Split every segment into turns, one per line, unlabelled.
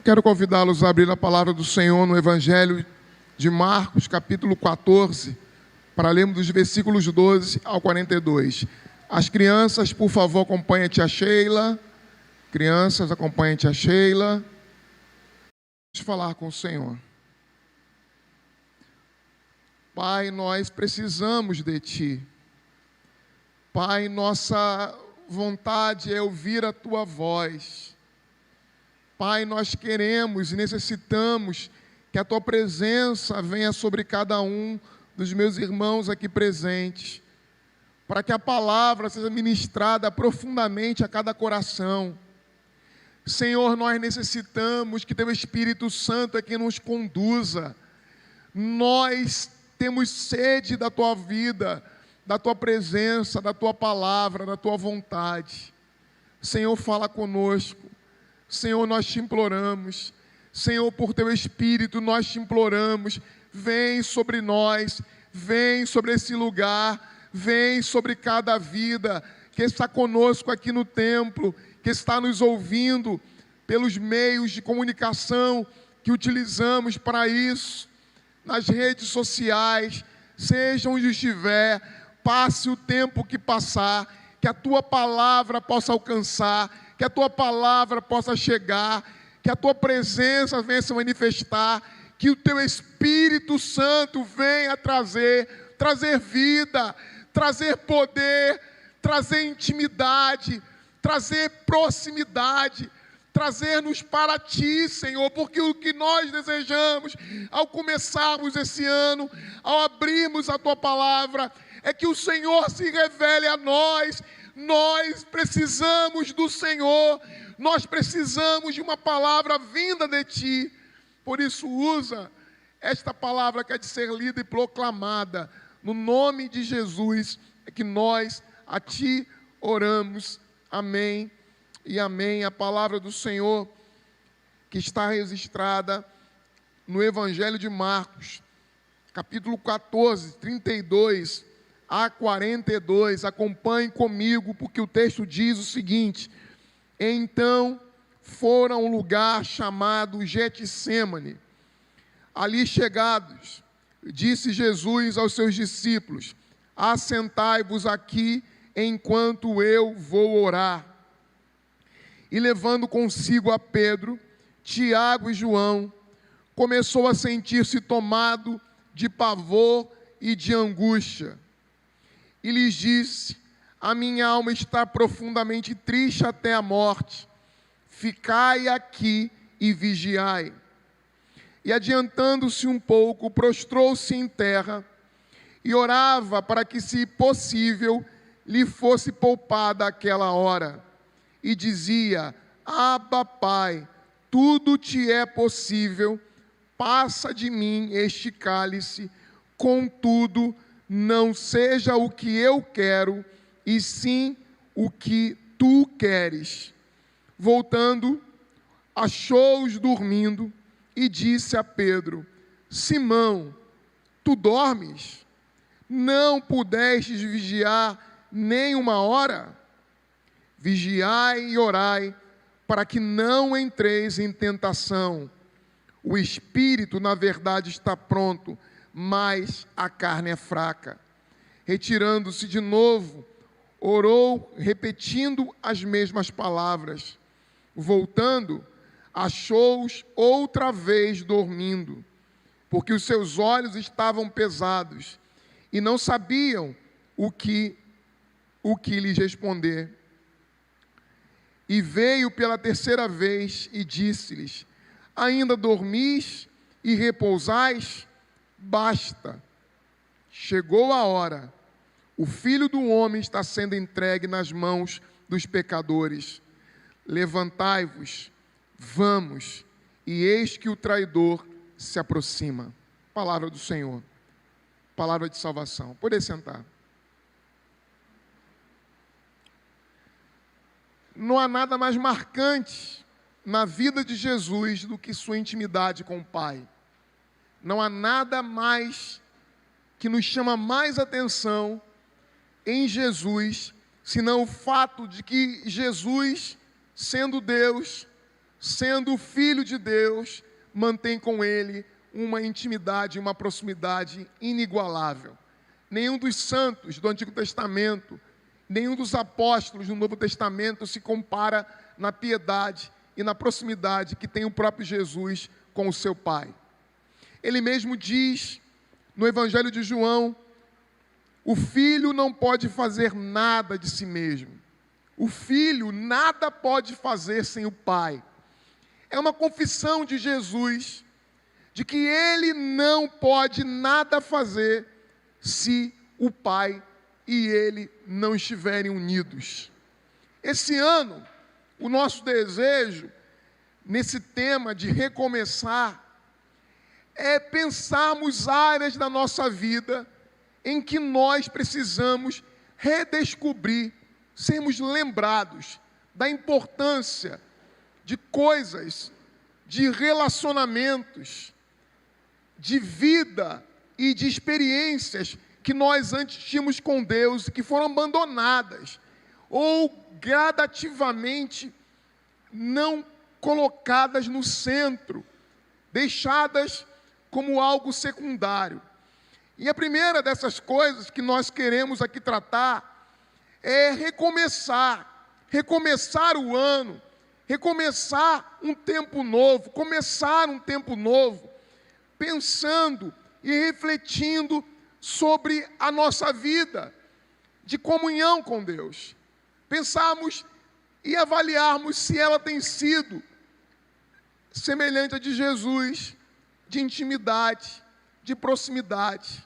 quero convidá-los a abrir a palavra do Senhor no Evangelho de Marcos, capítulo 14, para lermos dos versículos 12 ao 42. As crianças, por favor, acompanhem a tia Sheila. Crianças, acompanhem a tia Sheila. Vamos falar com o Senhor. Pai, nós precisamos de Ti. Pai, nossa vontade é ouvir a Tua voz. Pai, nós queremos e necessitamos que a Tua presença venha sobre cada um dos meus irmãos aqui presentes, para que a palavra seja ministrada profundamente a cada coração. Senhor, nós necessitamos que Teu Espírito Santo é quem nos conduza. Nós temos sede da Tua vida, da Tua presença, da Tua palavra, da Tua vontade. Senhor, fala conosco. Senhor, nós te imploramos. Senhor, por Teu Espírito, nós te imploramos. Vem sobre nós, vem sobre esse lugar, vem sobre cada vida que está conosco aqui no templo, que está nos ouvindo pelos meios de comunicação que utilizamos para isso, nas redes sociais, seja onde estiver, passe o tempo que passar, que a Tua palavra possa alcançar, que a Tua palavra possa chegar, que a Tua presença venha se manifestar, que o Teu Espírito Santo venha trazer vida, trazer poder, trazer intimidade, trazer proximidade, trazer-nos para Ti, Senhor, porque o que nós desejamos ao começarmos esse ano, ao abrirmos a Tua palavra, é que o Senhor se revele a nós. Nós precisamos do Senhor, nós precisamos de uma palavra vinda de Ti. Por isso usa esta palavra que é de ser lida e proclamada. No nome de Jesus é que nós a Ti oramos. Amém e amém. A palavra do Senhor que está registrada no Evangelho de Marcos, capítulo 14, 32 a 42. Acompanhe comigo, porque o texto diz o seguinte: então foram a um lugar chamado Getsêmani. Ali chegados, disse Jesus aos seus discípulos: assentai-vos aqui enquanto eu vou orar. E levando consigo a Pedro, Tiago e João, começou a sentir-se tomado de pavor e de angústia. E lhes disse: a minha alma está profundamente triste até a morte. Ficai aqui e vigiai. E adiantando-se um pouco, prostrou-se em terra e orava para que, se possível, lhe fosse poupada aquela hora. E dizia: Abba, Pai, tudo te é possível, passa de mim este cálice, contudo, não seja o que eu quero, e sim o que tu queres. Voltando, achou-os dormindo e disse a Pedro: Simão, tu dormes? Não pudestes vigiar nem uma hora? Vigiai e orai, para que não entreis em tentação. O espírito, na verdade, está pronto, mas a carne é fraca. Retirando-se de novo, orou, repetindo as mesmas palavras. Voltando, achou-os outra vez dormindo, porque os seus olhos estavam pesados, e não sabiam o que lhes responder. E veio pela terceira vez e disse-lhes: ainda dormis e repousais? Basta, chegou a hora, o Filho do Homem está sendo entregue nas mãos dos pecadores. Levantai-vos, vamos, e eis que o traidor se aproxima. Palavra do Senhor, palavra de salvação. Pode sentar. Não há nada mais marcante na vida de Jesus do que sua intimidade com o Pai. Não há nada mais que nos chama mais atenção em Jesus, senão o fato de que Jesus, sendo Deus, sendo filho de Deus, mantém com Ele uma intimidade, uma proximidade inigualável. Nenhum dos santos do Antigo Testamento, nenhum dos apóstolos do Novo Testamento se compara na piedade e na proximidade que tem o próprio Jesus com o seu Pai. Ele mesmo diz no Evangelho de João: o filho não pode fazer nada de si mesmo. O filho nada pode fazer sem o Pai. É uma confissão de Jesus de que ele não pode nada fazer se o Pai e ele não estiverem unidos. Esse ano, o nosso desejo, nesse tema de recomeçar, é pensarmos áreas da nossa vida em que nós precisamos redescobrir, sermos lembrados da importância de coisas, de relacionamentos, de vida e de experiências que nós antes tínhamos com Deus e que foram abandonadas ou gradativamente não colocadas no centro, deixadas como algo secundário. E a primeira dessas coisas que nós queremos aqui tratar é recomeçar o ano, recomeçar um tempo novo, começar um tempo novo, pensando e refletindo sobre a nossa vida de comunhão com Deus. Pensarmos e avaliarmos se ela tem sido semelhante à de Jesus, de intimidade, de proximidade.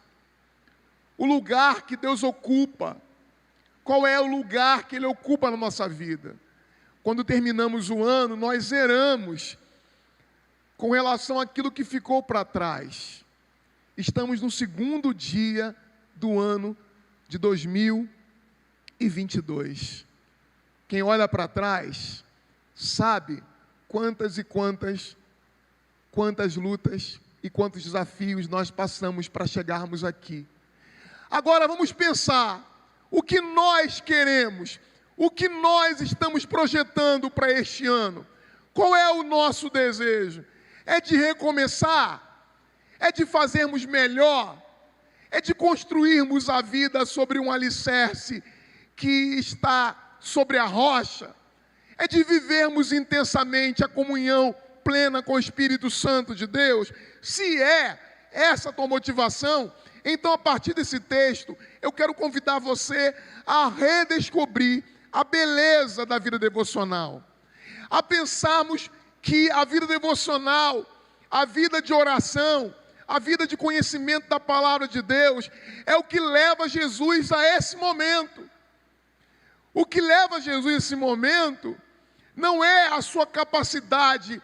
O lugar que Deus ocupa, qual é o lugar que Ele ocupa na nossa vida? Quando terminamos o ano, nós zeramos com relação àquilo que ficou para trás. Estamos no segundo dia do ano de 2022. Quem olha para trás sabe quantas e quantas lutas e quantos desafios nós passamos para chegarmos aqui. Agora vamos pensar o que nós queremos, o que nós estamos projetando para este ano. Qual é o nosso desejo? É de recomeçar? É de fazermos melhor? É de construirmos a vida sobre um alicerce que está sobre a rocha? É de vivermos intensamente a comunhão plena com o Espírito Santo de Deus? Se é essa a tua motivação, então a partir desse texto, eu quero convidar você a redescobrir a beleza da vida devocional. A pensarmos que a vida devocional, a vida de oração, a vida de conhecimento da palavra de Deus, é o que leva Jesus a esse momento. O que leva Jesus a esse momento não é a sua capacidade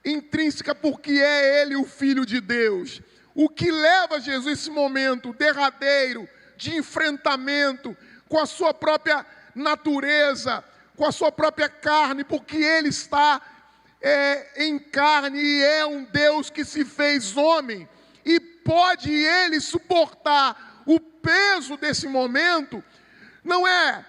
intrínseca, porque é Ele o Filho de Deus. O que leva Jesus a esse momento derradeiro de enfrentamento com a sua própria natureza, com a sua própria carne, porque Ele está em carne e é um Deus que se fez homem, e pode Ele suportar o peso desse momento, não é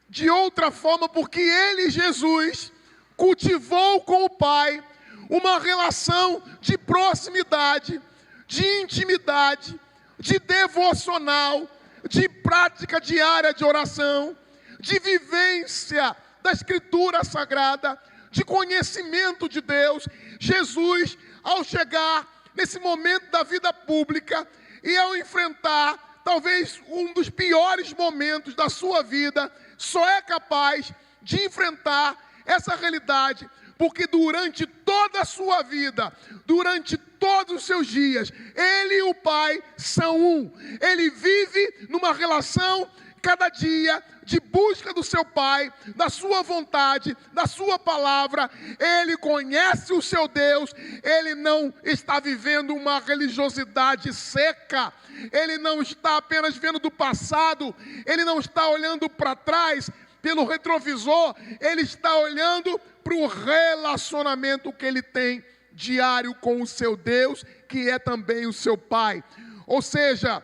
de outra forma, porque Ele, Jesus, cultivou com o Pai uma relação de proximidade, de intimidade, de devocional, de prática diária de oração, de vivência da Escritura Sagrada, de conhecimento de Deus. Jesus, ao chegar nesse momento da vida pública e ao enfrentar talvez um dos piores momentos da sua vida, só é capaz de enfrentar essa realidade porque durante toda a sua vida, durante todos os seus dias, Ele e o Pai são um. Ele vive numa relação cada dia de busca do seu Pai, da sua vontade, da sua palavra. Ele conhece o seu Deus. Ele não está vivendo uma religiosidade seca. Ele não está apenas vendo do passado. Ele não está olhando para trás pelo retrovisor. Ele está olhando para o relacionamento que ele tem diário com o seu Deus, que é também o seu Pai. Ou seja,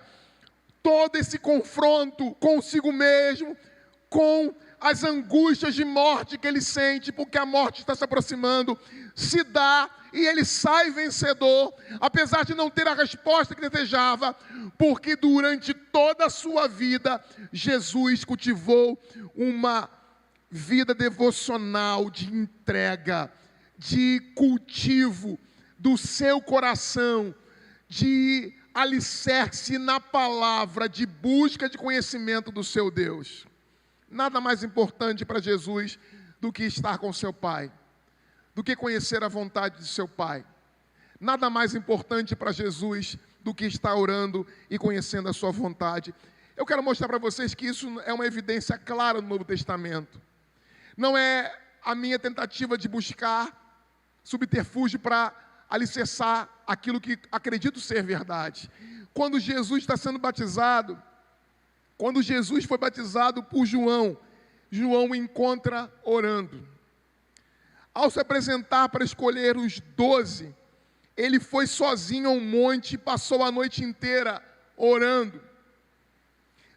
todo esse confronto consigo mesmo, com as angústias de morte que ele sente, porque a morte está se aproximando, se dá e ele sai vencedor, apesar de não ter a resposta que desejava, porque durante toda a sua vida, Jesus cultivou uma vida devocional de entrega, de cultivo do seu coração, de alicerce na palavra, de busca de conhecimento do seu Deus. Nada mais importante para Jesus do que estar com seu Pai, do que conhecer a vontade de seu Pai. Nada mais importante para Jesus do que estar orando e conhecendo a sua vontade. Eu quero mostrar para vocês que isso é uma evidência clara no Novo Testamento. Não é a minha tentativa de buscar subterfúgio para alicerçar aquilo que acredito ser verdade. Quando Jesus está sendo batizado, quando Jesus foi batizado por João, João o encontra orando. Ao se apresentar para escolher os 12, ele foi sozinho ao monte e passou a noite inteira orando.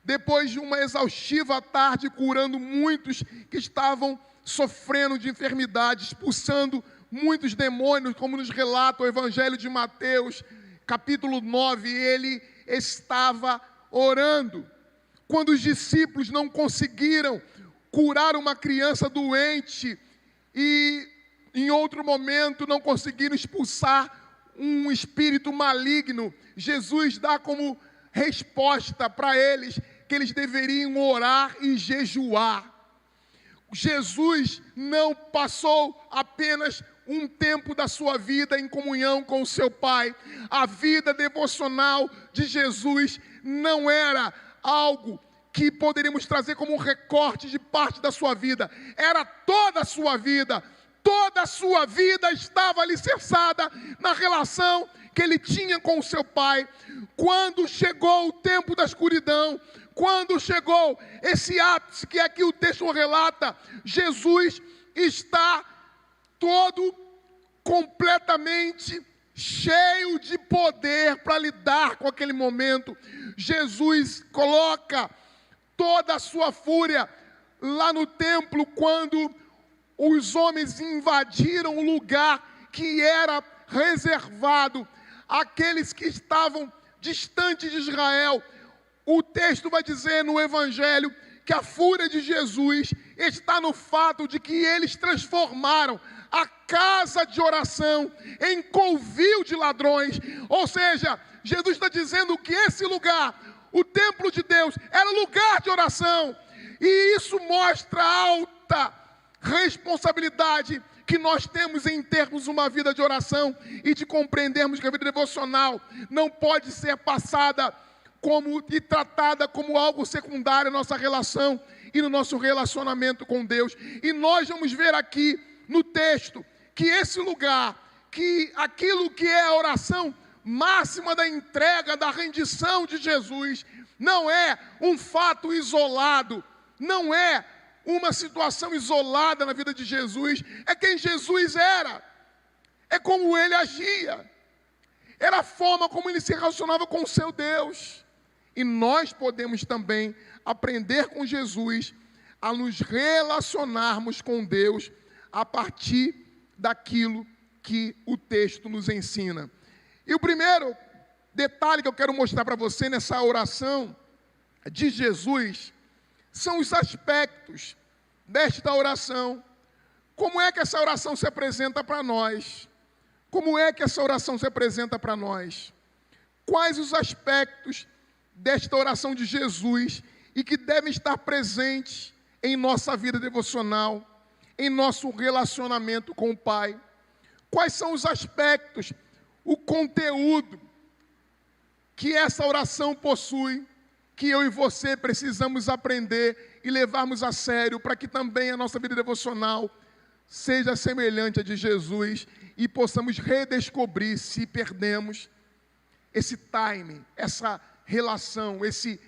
Depois de uma exaustiva tarde, curando muitos que estavam sofrendo de enfermidade, expulsando muitos demônios, como nos relata o Evangelho de Mateus, capítulo 9, ele estava orando. Quando os discípulos não conseguiram curar uma criança doente e em outro momento não conseguiram expulsar um espírito maligno, Jesus dá como resposta para eles que eles deveriam orar e jejuar. Jesus não passou apenas um tempo da sua vida em comunhão com o seu Pai. A vida devocional de Jesus não era algo que poderíamos trazer como um recorte de parte da sua vida. Era toda a sua vida. Toda a sua vida estava alicerçada na relação que ele tinha com o seu Pai. Quando chegou o tempo da escuridão, quando chegou esse ápice que aqui o texto relata, Jesus está todo completamente cheio de poder para lidar com aquele momento. Jesus coloca toda a sua fúria lá no templo, quando os homens invadiram o lugar que era reservado àqueles que estavam distantes de Israel. O texto vai dizer no Evangelho que a fúria de Jesus está no fato de que eles transformaram a casa de oração em covil de ladrões. Ou seja, Jesus está dizendo que esse lugar, o templo de Deus, era lugar de oração. E isso mostra a alta responsabilidade que nós temos em termos uma vida de oração e de compreendermos que a vida devocional não pode ser passada e tratada como algo secundário na nossa relação e no nosso relacionamento com Deus. E nós vamos ver aqui no texto que esse lugar, que aquilo que é a oração máxima da entrega, da rendição de Jesus, não é um fato isolado, não é uma situação isolada na vida de Jesus, é quem Jesus era, é como ele agia, era a forma como ele se relacionava com o seu Deus. E nós podemos também aprender com Jesus a nos relacionarmos com Deus a partir daquilo que o texto nos ensina. E o primeiro detalhe que eu quero mostrar para você nessa oração de Jesus são os aspectos desta oração. Como é que essa oração se apresenta para nós? Como é que essa oração se apresenta para nós? Quais os aspectos desta oração de Jesus e que devem estar presentes em nossa vida devocional, em nosso relacionamento com o Pai? Quais são os aspectos, o conteúdo que essa oração possui, que eu e você precisamos aprender e levarmos a sério, para que também a nossa vida devocional seja semelhante à de Jesus e possamos redescobrir, se perdemos, esse time, essa relação, esse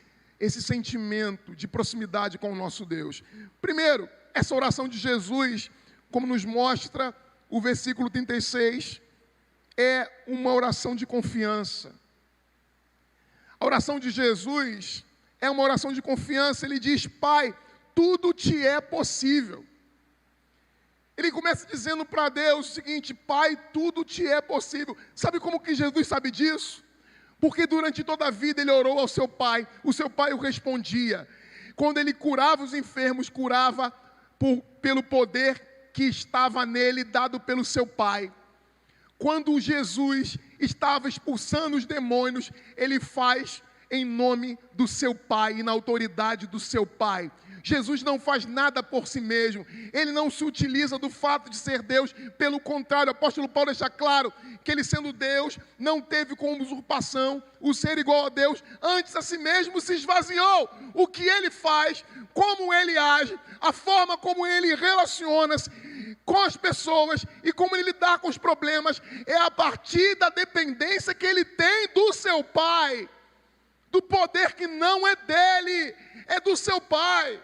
sentimento de proximidade com o nosso Deus. Primeiro, essa oração de Jesus, como nos mostra o versículo 36, é uma oração de confiança. A oração de Jesus é uma oração de confiança. Ele diz: Pai, tudo te é possível. Ele começa dizendo para Deus o seguinte: Pai, tudo te é possível. Sabe como que Jesus sabe disso? Porque durante toda a vida ele orou ao seu Pai, o seu Pai o respondia. Quando ele curava os enfermos, curava pelo poder que estava nele, dado pelo seu Pai. Quando Jesus estava expulsando os demônios, ele faz em nome do seu Pai e na autoridade do seu Pai. Jesus não faz nada por si mesmo, ele não se utiliza do fato de ser Deus, pelo contrário, o apóstolo Paulo deixa claro que ele, sendo Deus, não teve como usurpação o ser igual a Deus, antes a si mesmo se esvaziou. O que ele faz, como ele age, a forma como ele relaciona-se com as pessoas e como ele lidar com os problemas, é a partir da dependência que ele tem do seu Pai, do poder que não é dele, é do seu Pai.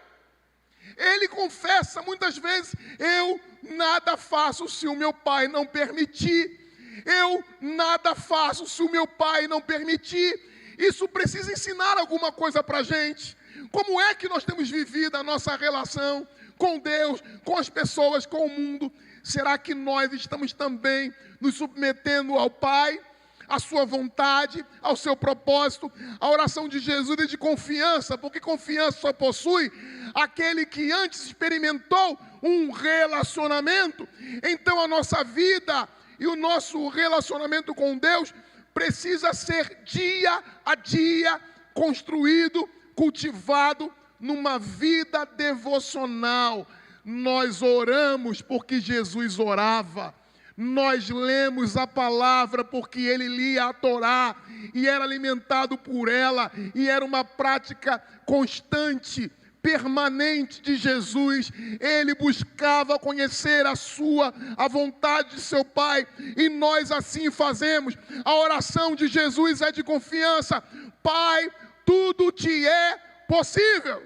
Ele confessa muitas vezes: eu nada faço se o meu Pai não permitir. Eu nada faço se o meu Pai não permitir. Isso precisa ensinar alguma coisa para a gente. Como é que nós temos vivido a nossa relação com Deus, com as pessoas, com o mundo? Será que nós estamos também nos submetendo ao Pai, à sua vontade, ao seu propósito? A oração de Jesus é de confiança, porque confiança só possui aquele que antes experimentou um relacionamento. Então a nossa vida e o nosso relacionamento com Deus precisa ser dia a dia construído, cultivado numa vida devocional. Nós oramos porque Jesus orava. Nós lemos a palavra porque ele lia a Torá e era alimentado por ela, e era uma prática constante, permanente de Jesus. Ele buscava conhecer a vontade de seu Pai, e nós assim fazemos. A oração de Jesus é de confiança: Pai, tudo te é possível.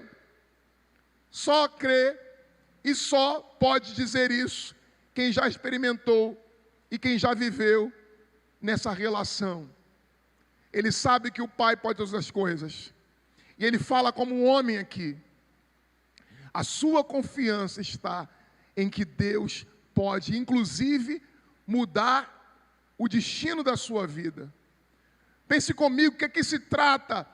Só crê e só pode dizer isso quem já experimentou e quem já viveu nessa relação. Ele sabe que o Pai pode todas as coisas. E ele fala como um homem aqui. A sua confiança está em que Deus pode, inclusive, mudar o destino da sua vida. Pense comigo que aqui se trata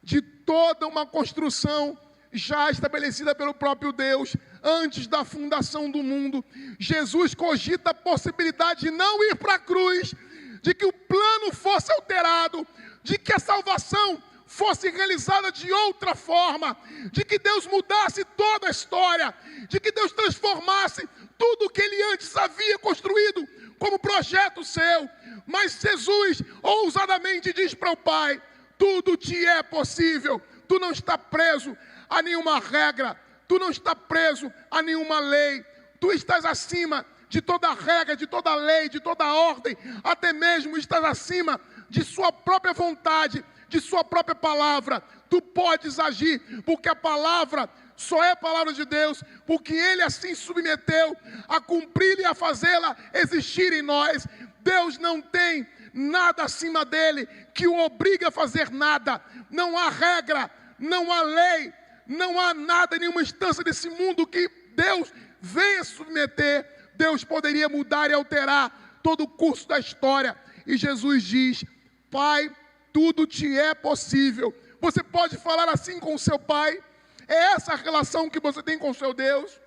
de toda uma construção já estabelecida pelo próprio Deus, antes da fundação do mundo. Jesus cogita a possibilidade de não ir para a cruz, de que o plano fosse alterado, de que a salvação fosse realizada de outra forma, de que Deus mudasse toda a história, de que Deus transformasse tudo o que ele antes havia construído como projeto seu. Mas Jesus ousadamente diz para o Pai: tudo te é possível. Tu não está preso a nenhuma regra, tu não está preso a nenhuma lei, tu estás acima de toda regra, de toda lei, de toda ordem, até mesmo estás acima de sua própria vontade, de sua própria palavra. Tu podes agir, porque a palavra só é palavra de Deus, porque ele assim submeteu a cumprir e a fazê-la existir em nós. Deus não tem nada acima dele que o obrigue a fazer nada. Não há regra, não há lei, não há nada, nenhuma instância desse mundo que Deus venha submeter. Deus poderia mudar e alterar todo o curso da história. E Jesus diz: Pai, tudo te é possível. Você pode falar assim com o seu Pai? É essa a relação que você tem com o seu Deus?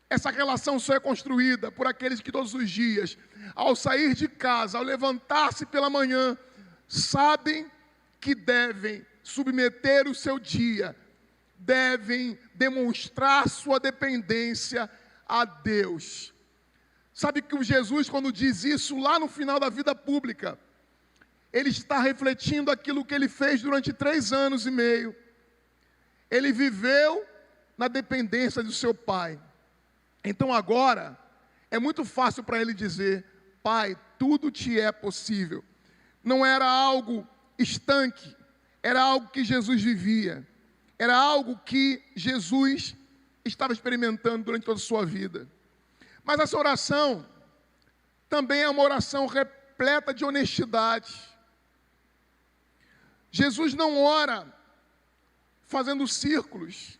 Essa relação só é construída por aqueles que todos os dias, ao sair de casa, ao levantar-se pela manhã, sabem que devem submeter o seu dia, devem demonstrar sua dependência a Deus. Sabe que o Jesus, quando diz isso lá no final da vida pública, ele está refletindo aquilo que ele fez durante 3 anos e meio. Ele viveu na dependência do seu Pai. Então agora, é muito fácil para ele dizer: Pai, tudo te é possível. Não era algo estanque, era algo que Jesus vivia. Era algo que Jesus estava experimentando durante toda a sua vida. Mas essa oração também é uma oração repleta de honestidade. Jesus não ora fazendo círculos,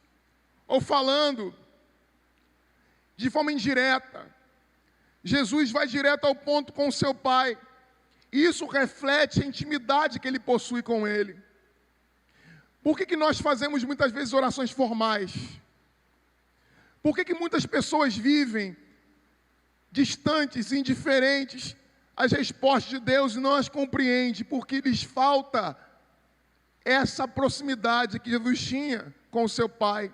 ou falando de forma indireta. Jesus vai direto ao ponto com o seu Pai. Isso reflete a intimidade que ele possui com ele. Por que nós fazemos muitas vezes orações formais? Por que muitas pessoas vivem distantes, indiferentes às respostas de Deus e não as compreendem? Porque lhes falta essa proximidade que Jesus tinha com o seu Pai.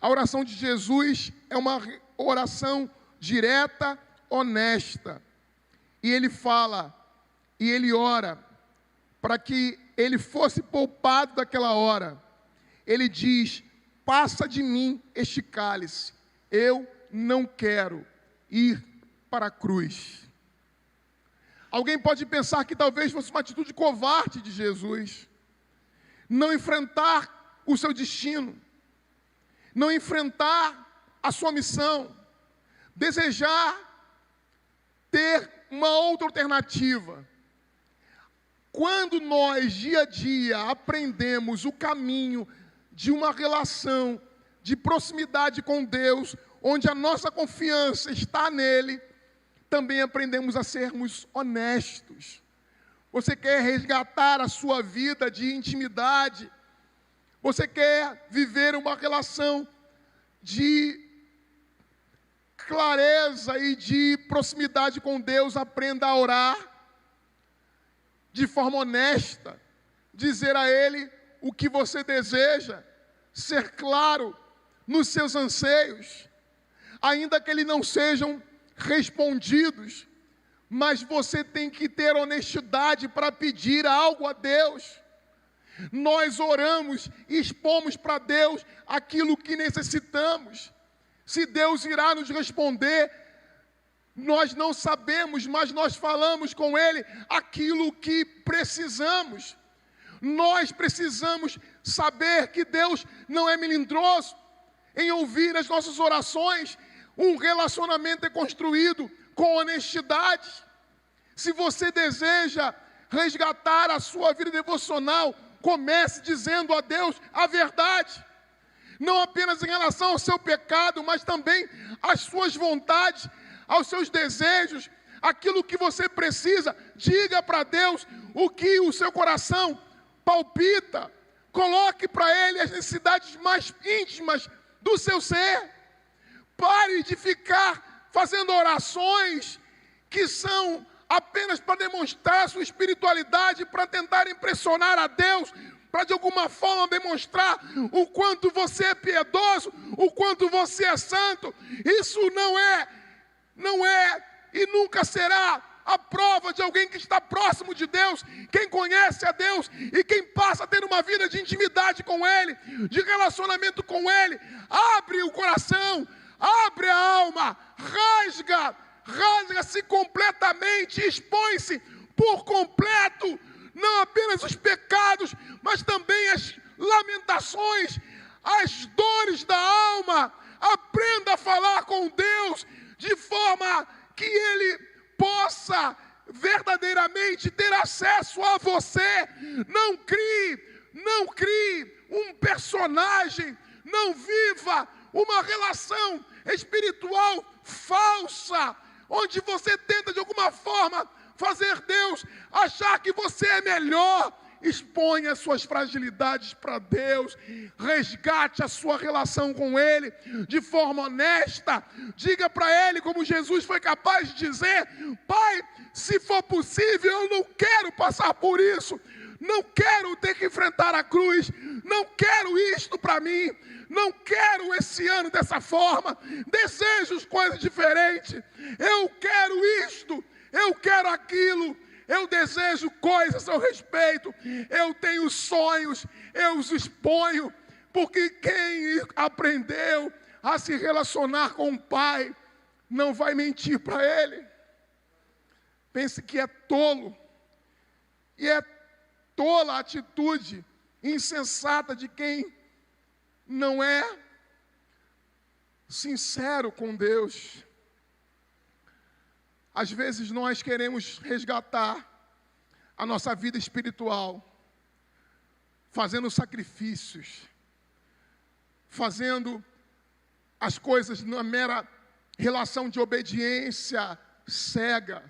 A oração de Jesus é uma oração direta, honesta. E ele fala, e ele ora, para que ele fosse poupado daquela hora. Ele diz: passa de mim este cálice, eu não quero ir para a cruz. Alguém pode pensar que talvez fosse uma atitude covarde de Jesus, não enfrentar o seu destino, não enfrentar a sua missão, desejar ter uma outra alternativa. Quando nós, dia a dia, aprendemos o caminho de uma relação de proximidade com Deus, onde a nossa confiança está nele, também aprendemos a sermos honestos. Você quer resgatar a sua vida de intimidade? Você quer viver uma relação de clareza e de proximidade com Deus? Aprenda a orar de forma honesta, dizer a Ele o que você deseja, ser claro nos seus anseios, ainda que eles não sejam respondidos, mas você tem que ter honestidade para pedir algo a Deus. Nós oramos e expomos para Deus aquilo que necessitamos. Se Deus irá nos responder, nós não sabemos, mas nós falamos com Ele aquilo que precisamos. Nós precisamos saber que Deus não é melindroso em ouvir as nossas orações. Um relacionamento é construído com honestidade. Se você deseja resgatar a sua vida devocional, comece dizendo a Deus a verdade. Não apenas em relação ao seu pecado, mas também às suas vontades, aos seus desejos, aquilo que você precisa. Diga para Deus o que o seu coração palpita. Coloque para Ele as necessidades mais íntimas do seu ser. Pare de ficar fazendo orações que são apenas para demonstrar sua espiritualidade, para tentar impressionar a Deus, para de alguma forma demonstrar o quanto você é piedoso, o quanto você é santo. Isso não é e nunca será a prova de alguém que está próximo de Deus. Quem conhece a Deus e quem passa a ter uma vida de intimidade com Ele, de relacionamento com Ele, abre o coração, abre a alma, rasga-se completamente, expõe-se por completo, não apenas os pecados, mas também as lamentações, as dores da alma. Aprenda a falar com Deus de forma que Ele possa verdadeiramente ter acesso a você. Não crie um personagem, não viva uma relação espiritual falsa, onde você tenta de alguma forma fazer Deus achar que você é melhor. Exponha suas fragilidades para Deus, resgate a sua relação com Ele de forma honesta. Diga para Ele, como Jesus foi capaz de dizer: Pai, se for possível, eu não quero passar por isso, não quero ter que enfrentar a cruz, não quero isto para mim, não quero esse ano dessa forma, desejo coisas diferentes, eu quero isto, eu quero aquilo. Eu desejo coisas a seu respeito, eu tenho sonhos, eu os exponho, porque quem aprendeu a se relacionar com o Pai, não vai mentir para Ele. Pense que é tolo, e é tola a atitude insensata de quem não é sincero com Deus. Às vezes nós queremos resgatar a nossa vida espiritual, fazendo sacrifícios, fazendo as coisas na mera relação de obediência cega,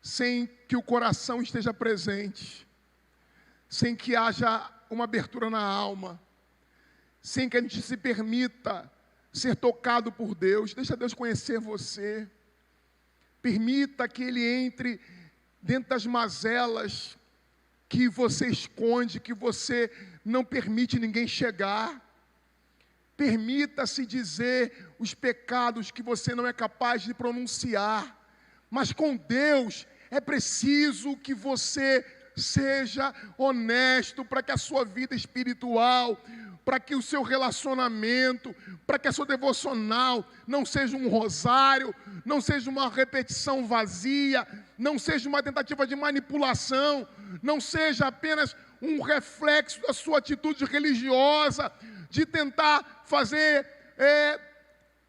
sem que o coração esteja presente, sem que haja uma abertura na alma, sem que a gente se permita ser tocado por Deus. Deixa Deus conhecer você. Permita que Ele entre dentro das mazelas que você esconde, que você não permite ninguém chegar. Permita-se dizer os pecados que você não é capaz de pronunciar. Mas com Deus é preciso que você seja honesto para que a sua vida espiritual, para que o seu relacionamento, para que a sua devocional não seja um rosário, não seja uma repetição vazia, não seja uma tentativa de manipulação, não seja apenas um reflexo da sua atitude religiosa, de tentar fazer,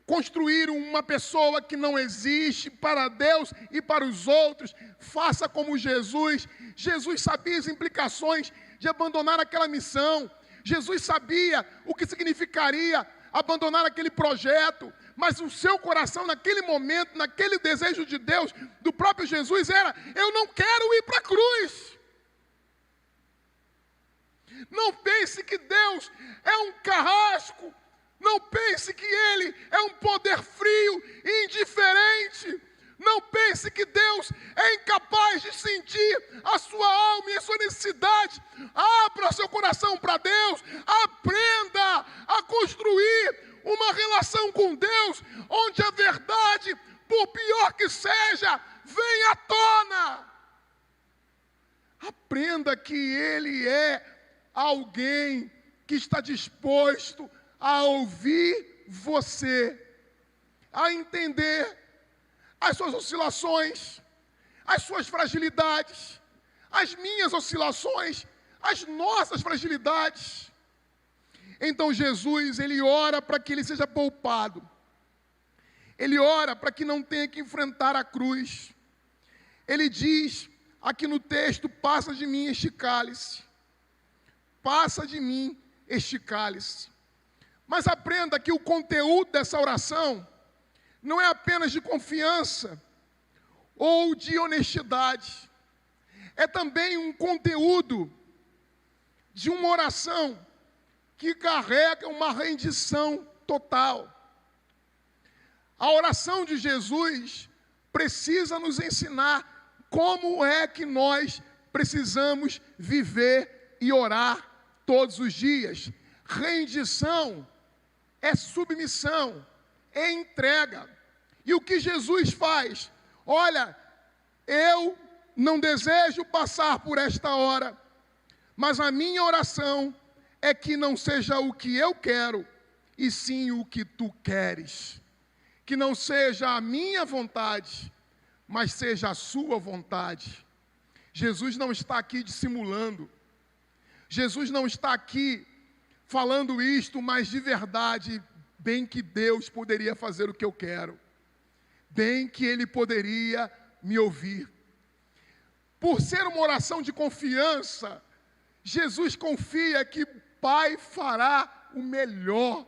construir uma pessoa que não existe para Deus e para os outros. Faça como Jesus. Jesus sabia as implicações de abandonar aquela missão. Jesus sabia o que significaria abandonar aquele projeto, mas o seu coração naquele momento, naquele desejo de Deus, do próprio Jesus era: eu não quero ir para a cruz. Não pense que Deus é um carrasco, não pense que Ele é um poder frio e indiferente. Não pense que Deus é incapaz de sentir a sua alma e a sua necessidade. Abra seu coração para Deus. Aprenda a construir uma relação com Deus, onde a verdade, por pior que seja, vem à tona. Aprenda que Ele é alguém que está disposto a ouvir você, a entender as suas oscilações, as suas fragilidades, as minhas oscilações, as nossas fragilidades. Então Jesus, Ele ora para que ele seja poupado. Ele ora para que não tenha que enfrentar a cruz. Ele diz aqui no texto: passa de mim este cálice. Passa de mim este cálice. Mas aprenda que o conteúdo dessa oração não é apenas de confiança ou de honestidade. É também um conteúdo de uma oração que carrega uma rendição total. A oração de Jesus precisa nos ensinar como é que nós precisamos viver e orar todos os dias. Rendição é submissão, é entrega. E o que Jesus faz? Olha, eu não desejo passar por esta hora, mas a minha oração é que não seja o que eu quero, e sim o que tu queres. Que não seja a minha vontade, mas seja a sua vontade. Jesus não está aqui dissimulando. Jesus não está aqui falando isto, mas de verdade, bem que Deus poderia fazer o que eu quero. Bem que Ele poderia me ouvir. Por ser uma oração de confiança, Jesus confia que o Pai fará o melhor.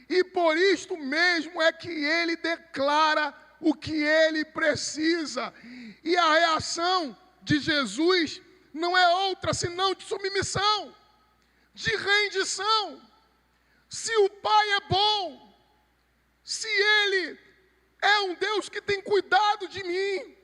E por isto mesmo é que Ele declara o que Ele precisa. E a reação de Jesus não é outra senão de submissão, de rendição. Se o Pai é bom, se Ele é um Deus que tem cuidado de mim,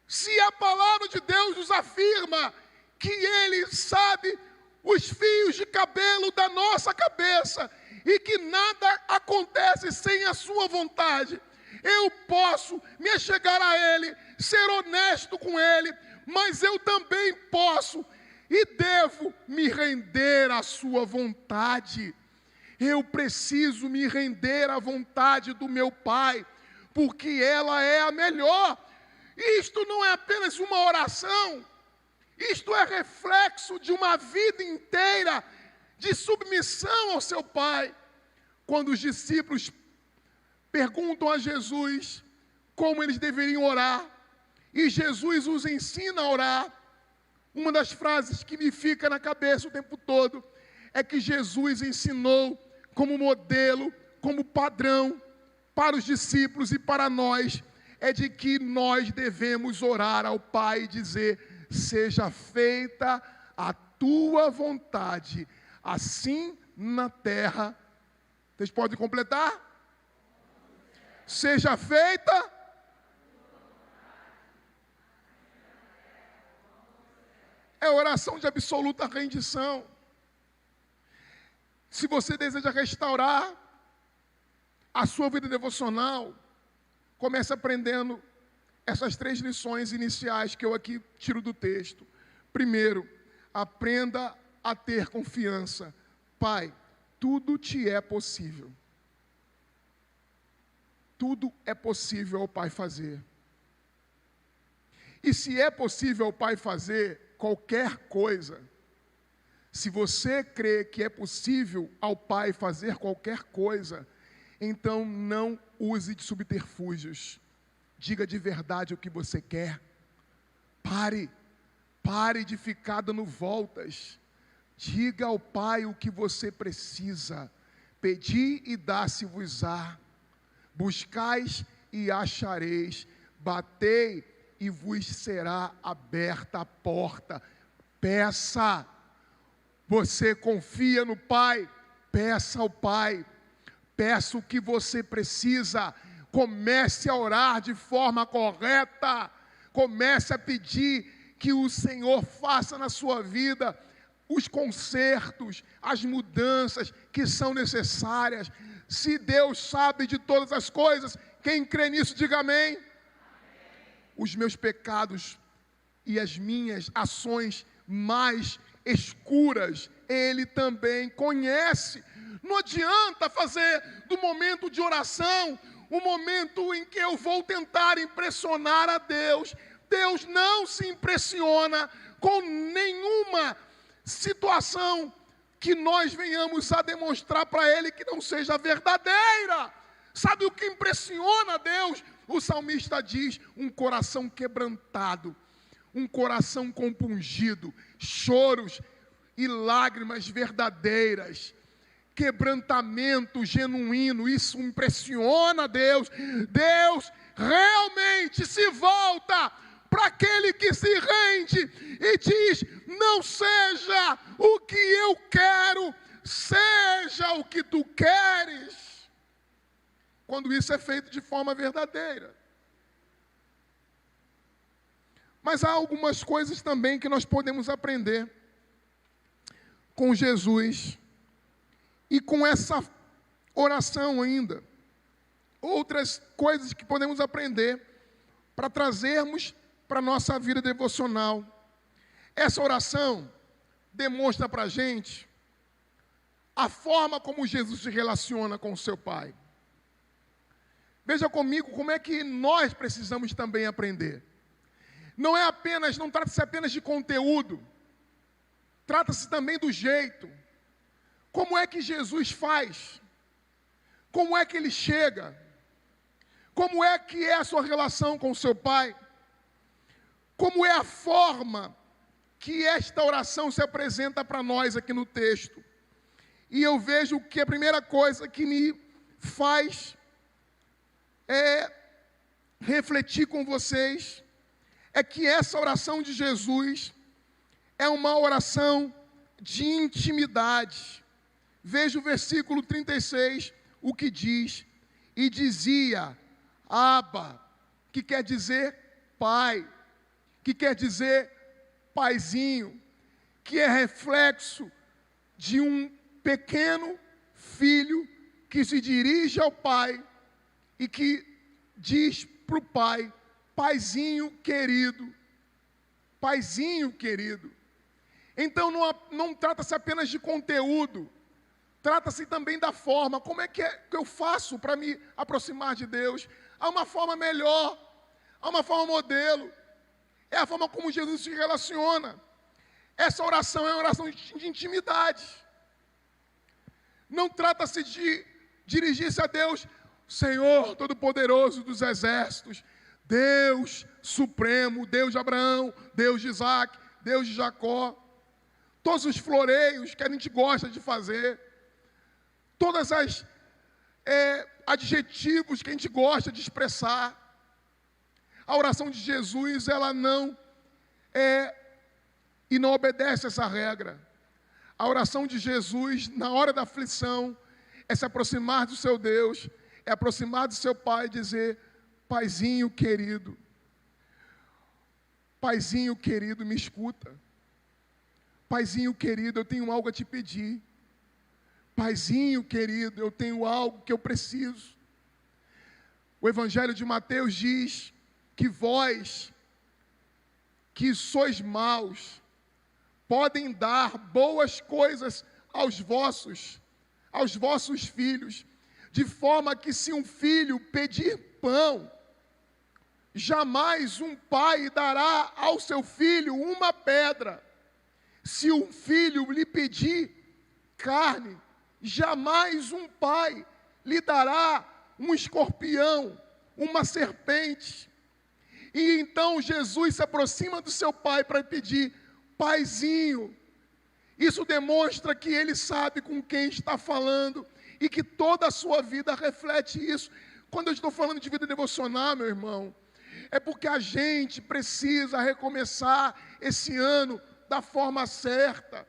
se a palavra de Deus nos afirma que Ele sabe os fios de cabelo da nossa cabeça e que nada acontece sem a sua vontade, eu posso me achegar a Ele, ser honesto com Ele, mas eu também posso e devo me render à sua vontade. Eu preciso me render à vontade do meu Pai, porque ela é a melhor. Isto não é apenas uma oração, isto é reflexo de uma vida inteira de submissão ao seu Pai. Quando os discípulos perguntam a Jesus como eles deveriam orar, e Jesus os ensina a orar, uma das frases que me fica na cabeça o tempo todo é que Jesus ensinou como modelo, como padrão para os discípulos e para nós, é de que nós devemos orar ao Pai e dizer: seja feita a tua vontade, assim na terra. Vocês podem completar? Seja feita. É oração de absoluta rendição. Se você deseja restaurar a sua vida devocional, comece aprendendo essas 3 lições iniciais que eu aqui tiro do texto. Primeiro, aprenda a ter confiança. Pai, tudo te é possível. Tudo é possível ao Pai fazer. E se é possível ao Pai fazer qualquer coisa, se você crê que é possível ao Pai fazer qualquer coisa, então não use de subterfúgios. Diga de verdade o que você quer. Pare de ficar dando voltas. Diga ao Pai o que você precisa. Pedi e dá-se-vos-á. Buscais e achareis. Batei e vos será aberta a porta. Peça. Você confia no Pai? Peça ao Pai. Peça o que você precisa. Comece a orar de forma correta. Comece a pedir que o Senhor faça na sua vida os consertos, as mudanças que são necessárias. Se Deus sabe de todas as coisas, quem crê nisso, diga amém. Os meus pecados e as minhas ações mais escuras, Ele também conhece. Não adianta fazer do momento de oração um momento em que eu vou tentar impressionar a Deus. Deus não se impressiona com nenhuma situação que nós venhamos a demonstrar para Ele que não seja verdadeira. Sabe o que impressiona a Deus? O salmista diz: um coração quebrantado, um coração compungido, choros e lágrimas verdadeiras, quebrantamento genuíno. Isso impressiona a Deus. Deus realmente se volta para aquele que se rende e diz: não seja o que eu quero, seja o que tu queres. Quando isso é feito de forma verdadeira. Mas há algumas coisas também que nós podemos aprender com Jesus e com essa oração ainda. Outras coisas que podemos aprender para trazermos para a nossa vida devocional. Essa oração demonstra para a gente a forma como Jesus se relaciona com o seu Pai. Veja comigo como é que nós precisamos também aprender. Não trata-se apenas de conteúdo, trata-se também do jeito. Como é que Jesus faz? Como é que Ele chega? Como é que é a sua relação com o seu Pai? Como é a forma que esta oração se apresenta para nós aqui no texto? E eu vejo que a primeira coisa que me faz refletir com vocês é que essa oração de Jesus é uma oração de intimidade. Veja o versículo 36, o que diz: e dizia Abba, que quer dizer Pai, que quer dizer Paizinho, que é reflexo de um pequeno filho que se dirige ao Pai e que diz para o Pai: Paizinho querido, Paizinho querido. Então não trata-se apenas de conteúdo, trata-se também da forma. Como é que eu faço para me aproximar de Deus? Há uma forma melhor, há uma forma modelo. É a forma como Jesus se relaciona. Essa oração é uma oração de intimidade. Não trata-se de dirigir-se a Deus: Senhor Todo-Poderoso dos Exércitos, Deus Supremo, Deus de Abraão, Deus de Isaac, Deus de Jacó. Todos os floreios que a gente gosta de fazer, todas as adjetivos que a gente gosta de expressar. A oração de Jesus, ela não e não obedece essa regra. A oração de Jesus, na hora da aflição, é se aproximar do seu Deus, é aproximar do seu Pai e dizer: Paizinho querido, me escuta. Paizinho querido, eu tenho algo a te pedir. Paizinho querido, eu tenho algo que eu preciso. O Evangelho de Mateus diz que vós, que sois maus, podem dar boas coisas aos vossos filhos, de forma que se um filho pedir pão, jamais um pai dará ao seu filho uma pedra. Se um filho lhe pedir carne, jamais um pai lhe dará um escorpião, uma serpente. E então Jesus se aproxima do seu pai para pedir: Paizinho. Isso demonstra que ele sabe com quem está falando e que toda a sua vida reflete isso. Quando eu estou falando de vida devocional, meu irmão, é porque a gente precisa recomeçar esse ano da forma certa,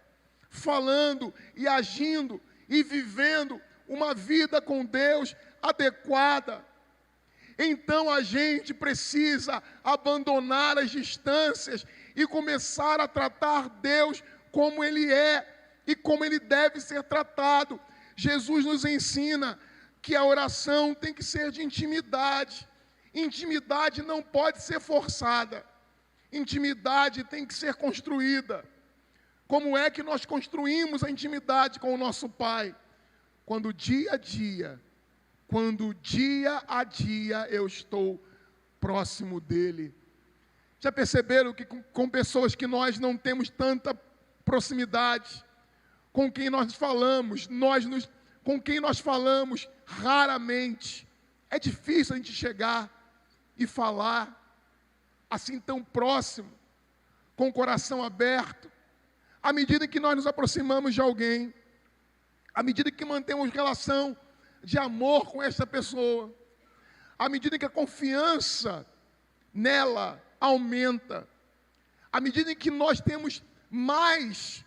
falando e agindo e vivendo uma vida com Deus adequada. Então a gente precisa abandonar as distâncias e começar a tratar Deus como Ele é e como Ele deve ser tratado. Jesus nos ensina que a oração tem que ser de intimidade. Intimidade não pode ser forçada. Intimidade tem que ser construída. Como é que nós construímos a intimidade com o nosso Pai? Quando dia a dia eu estou próximo dEle. Já perceberam que com pessoas que nós não temos tanta proximidade, com quem nós falamos, com quem nós falamos raramente, é difícil a gente chegar e falar assim tão próximo, com o coração aberto. À medida que nós nos aproximamos de alguém, à medida que mantemos relação de amor com essa pessoa, à medida que a confiança nela aumenta, à medida que nós temos mais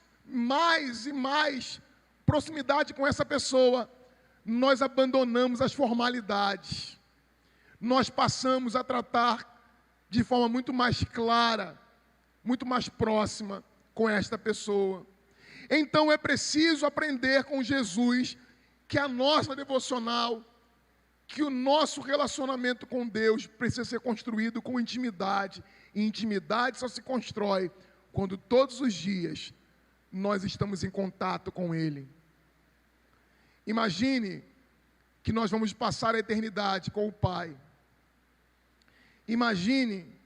e mais proximidade com essa pessoa, nós abandonamos as formalidades. Nós passamos a tratar de forma muito mais clara, muito mais próxima com esta pessoa. Então é preciso aprender com Jesus que a nossa devocional, que o nosso relacionamento com Deus precisa ser construído com intimidade. E intimidade só se constrói quando todos os dias nós estamos em contato com Ele. Imagine que nós vamos passar a eternidade com o Pai. Imagine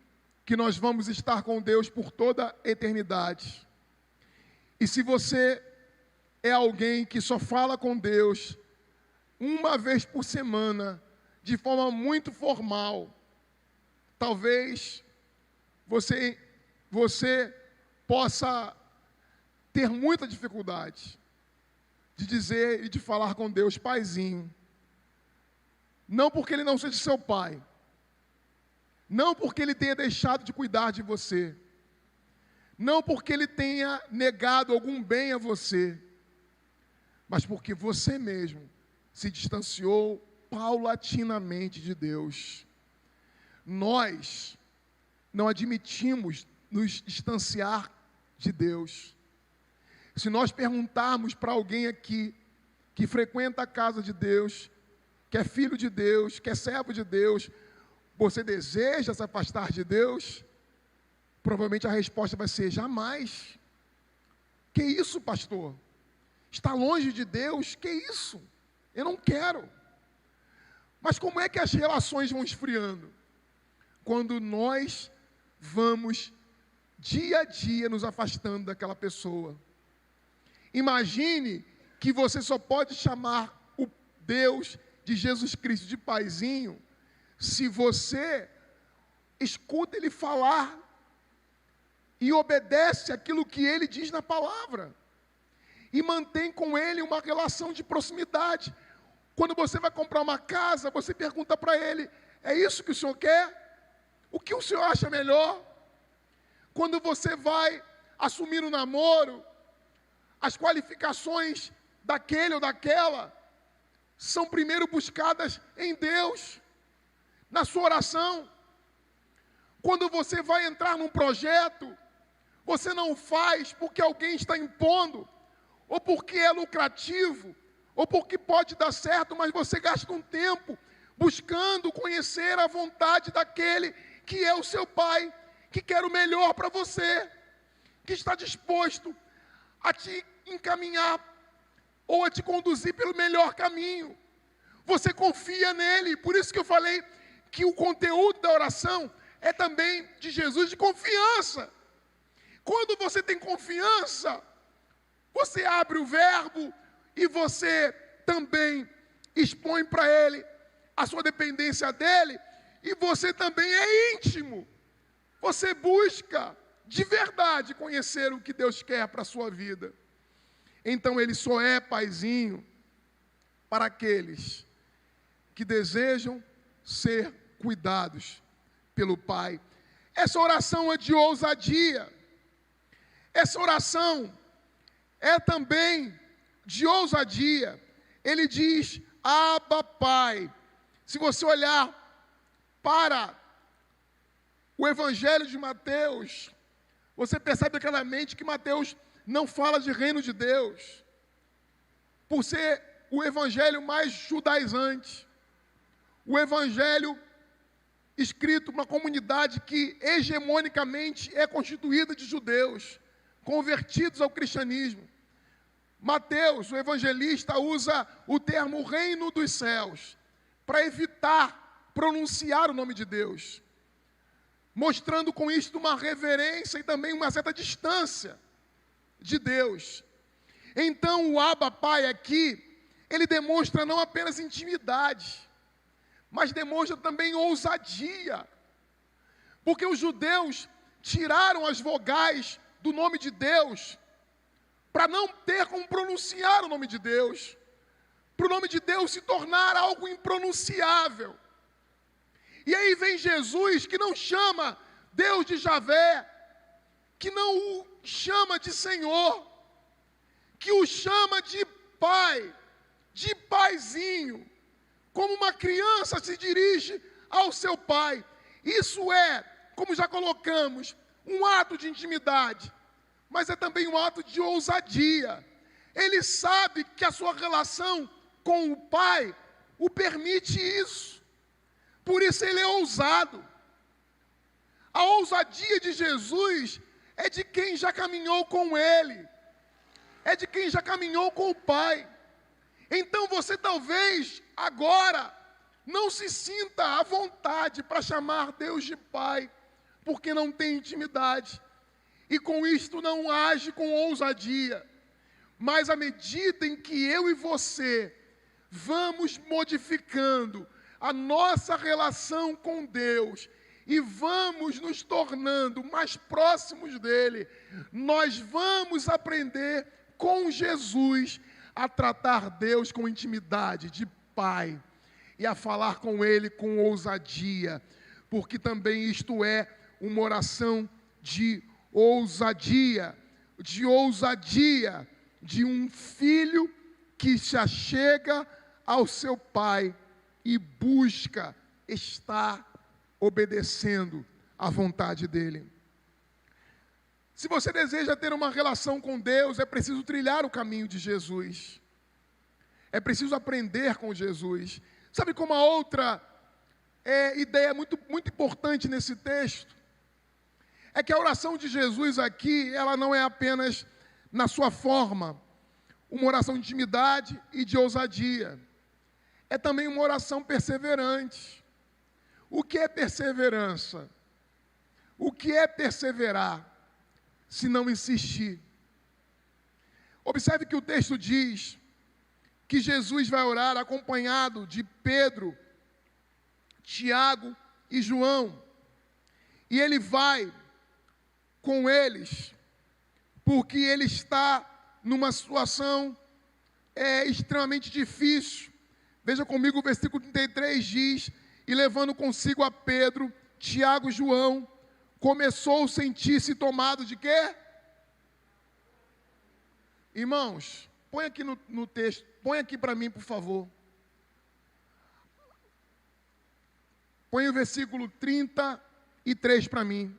que nós vamos estar com Deus por toda a eternidade. E se você é alguém que só fala com Deus uma vez por semana, de forma muito formal, talvez você possa ter muita dificuldade de dizer e de falar com Deus, Paizinho. Não porque Ele não seja seu Pai, não porque Ele tenha deixado de cuidar de você, não porque Ele tenha negado algum bem a você, mas porque você mesmo se distanciou paulatinamente de Deus. Nós não admitimos nos distanciar de Deus. Se nós perguntarmos para alguém aqui que frequenta a casa de Deus, que é filho de Deus, que é servo de Deus, você deseja se afastar de Deus? Provavelmente a resposta vai ser: jamais. Que isso, pastor? Está longe de Deus? Que isso? Eu não quero. Mas como é que as relações vão esfriando? Quando nós vamos dia a dia nos afastando daquela pessoa. Imagine que você só pode chamar o Deus de Jesus Cristo de Paizinho se você escuta Ele falar e obedece aquilo que Ele diz na palavra. E mantém com Ele uma relação de proximidade. Quando você vai comprar uma casa, você pergunta para ele: é isso que o senhor quer? O que o senhor acha melhor? Quando você vai assumir um namoro, as qualificações daquele ou daquela são primeiro buscadas em Deus, na sua oração. Quando você vai entrar num projeto, você não faz porque alguém está impondo, ou porque é lucrativo, ou porque pode dar certo, mas você gasta um tempo buscando conhecer a vontade daquele que é o seu Pai, que quer o melhor para você, que está disposto a te encaminhar ou a te conduzir pelo melhor caminho. Você confia nele, por isso que eu falei que o conteúdo da oração é também de Jesus, de confiança. Quando você tem confiança, você abre o verbo e você também expõe para ele a sua dependência dele, e você também é íntimo. Você busca de verdade conhecer o que Deus quer para a sua vida. Então ele só é paizinho para aqueles que desejam ser cuidados pelo Pai. Essa oração é de ousadia. Essa oração é também de ousadia. Ele diz: Abba, Pai. Se você olhar para o Evangelho de Mateus, você percebe claramente que Mateus não fala de reino de Deus, por ser o Evangelho mais judaizante, o Evangelho escrito para uma comunidade que hegemonicamente é constituída de judeus, convertidos ao cristianismo. Mateus, o evangelista, usa o termo reino dos céus para evitar pronunciar o nome de Deus, mostrando com isto uma reverência e também uma certa distância de Deus. Então o Abba Pai aqui, ele demonstra não apenas intimidade, mas demonstra também ousadia, porque os judeus tiraram as vogais do nome de Deus para não ter como pronunciar o nome de Deus, para o nome de Deus se tornar algo impronunciável. E aí vem Jesus, que não chama Deus de Javé, que não o chama de Senhor, que o chama de Pai, de paizinho, como uma criança se dirige ao seu pai. Isso é, como já colocamos, um ato de intimidade, mas é também um ato de ousadia. Ele sabe que a sua relação com o Pai o permite isso. Por isso ele é ousado. A ousadia de Jesus é de quem já caminhou com ele, é de quem já caminhou com o Pai. Então você talvez agora não se sinta à vontade para chamar Deus de Pai, porque não tem intimidade, e com isto não age com ousadia. Mas à medida em que eu e você vamos modificando a nossa relação com Deus e vamos nos tornando mais próximos dele, nós vamos aprender com Jesus a tratar Deus com intimidade, de Pai, e a falar com ele com ousadia, porque também isto é uma oração de ousadia, de um filho que se achega ao seu pai e busca estar obedecendo à vontade dele. Se você deseja ter uma relação com Deus, é preciso trilhar o caminho de Jesus. É preciso aprender com Jesus. Sabe como a outra ideia muito importante nesse texto? É que a oração de Jesus aqui, ela não é apenas na sua forma uma oração de intimidade e de ousadia. É também uma oração perseverante. O que é perseverança? O que é perseverar se não insistir? Observe que o texto diz que Jesus vai orar acompanhado de Pedro, Tiago e João. E ele vai com eles, porque ele está numa situação extremamente difícil, Veja comigo o versículo 33 diz: e levando consigo a Pedro, Tiago e João, começou a sentir-se tomado de quê? Irmãos, põe aqui no texto, põe aqui para mim, por favor. Põe o versículo 33 para mim.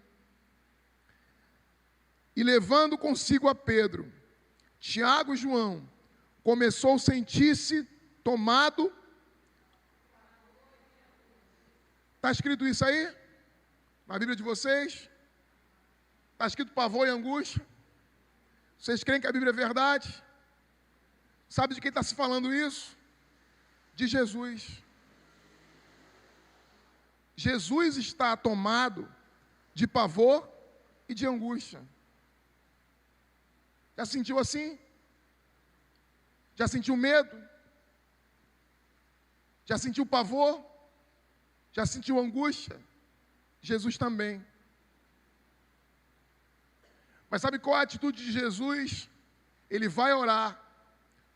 E levando consigo a Pedro, Tiago e João, começou a sentir-se tomado. Está escrito isso aí? Na Bíblia de vocês? Está escrito pavor e angústia? Vocês creem que a Bíblia é verdade? Sabe de quem está se falando isso? De Jesus. Jesus está tomado de pavor e de angústia. Já sentiu assim? Já sentiu medo? Já sentiu pavor? Já sentiu angústia? Jesus também. Mas sabe qual é a atitude de Jesus? Ele vai orar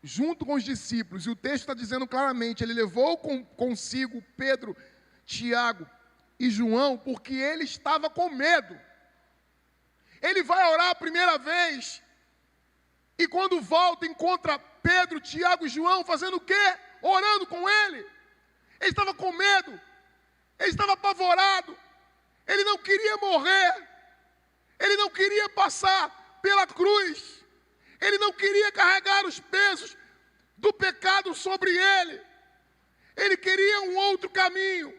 junto com os discípulos, e o texto está dizendo claramente, ele levou consigo Pedro, Tiago e João, porque ele estava com medo. Ele vai orar a primeira vez, e quando volta, encontra Pedro, Tiago e João fazendo o quê? Orando com ele. Ele estava com medo, ele estava apavorado, ele não queria morrer, ele não queria passar pela cruz, ele não queria carregar os pesos do pecado sobre ele, ele queria um outro caminho.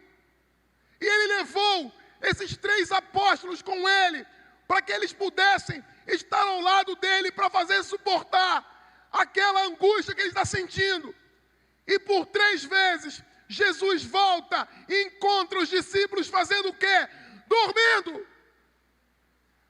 E ele levou esses 3 apóstolos com ele, para que eles pudessem estar ao lado dele, para fazer suportar aquela angústia que ele está sentindo. E por 3 vezes, Jesus volta e encontra os discípulos fazendo o quê? Dormindo.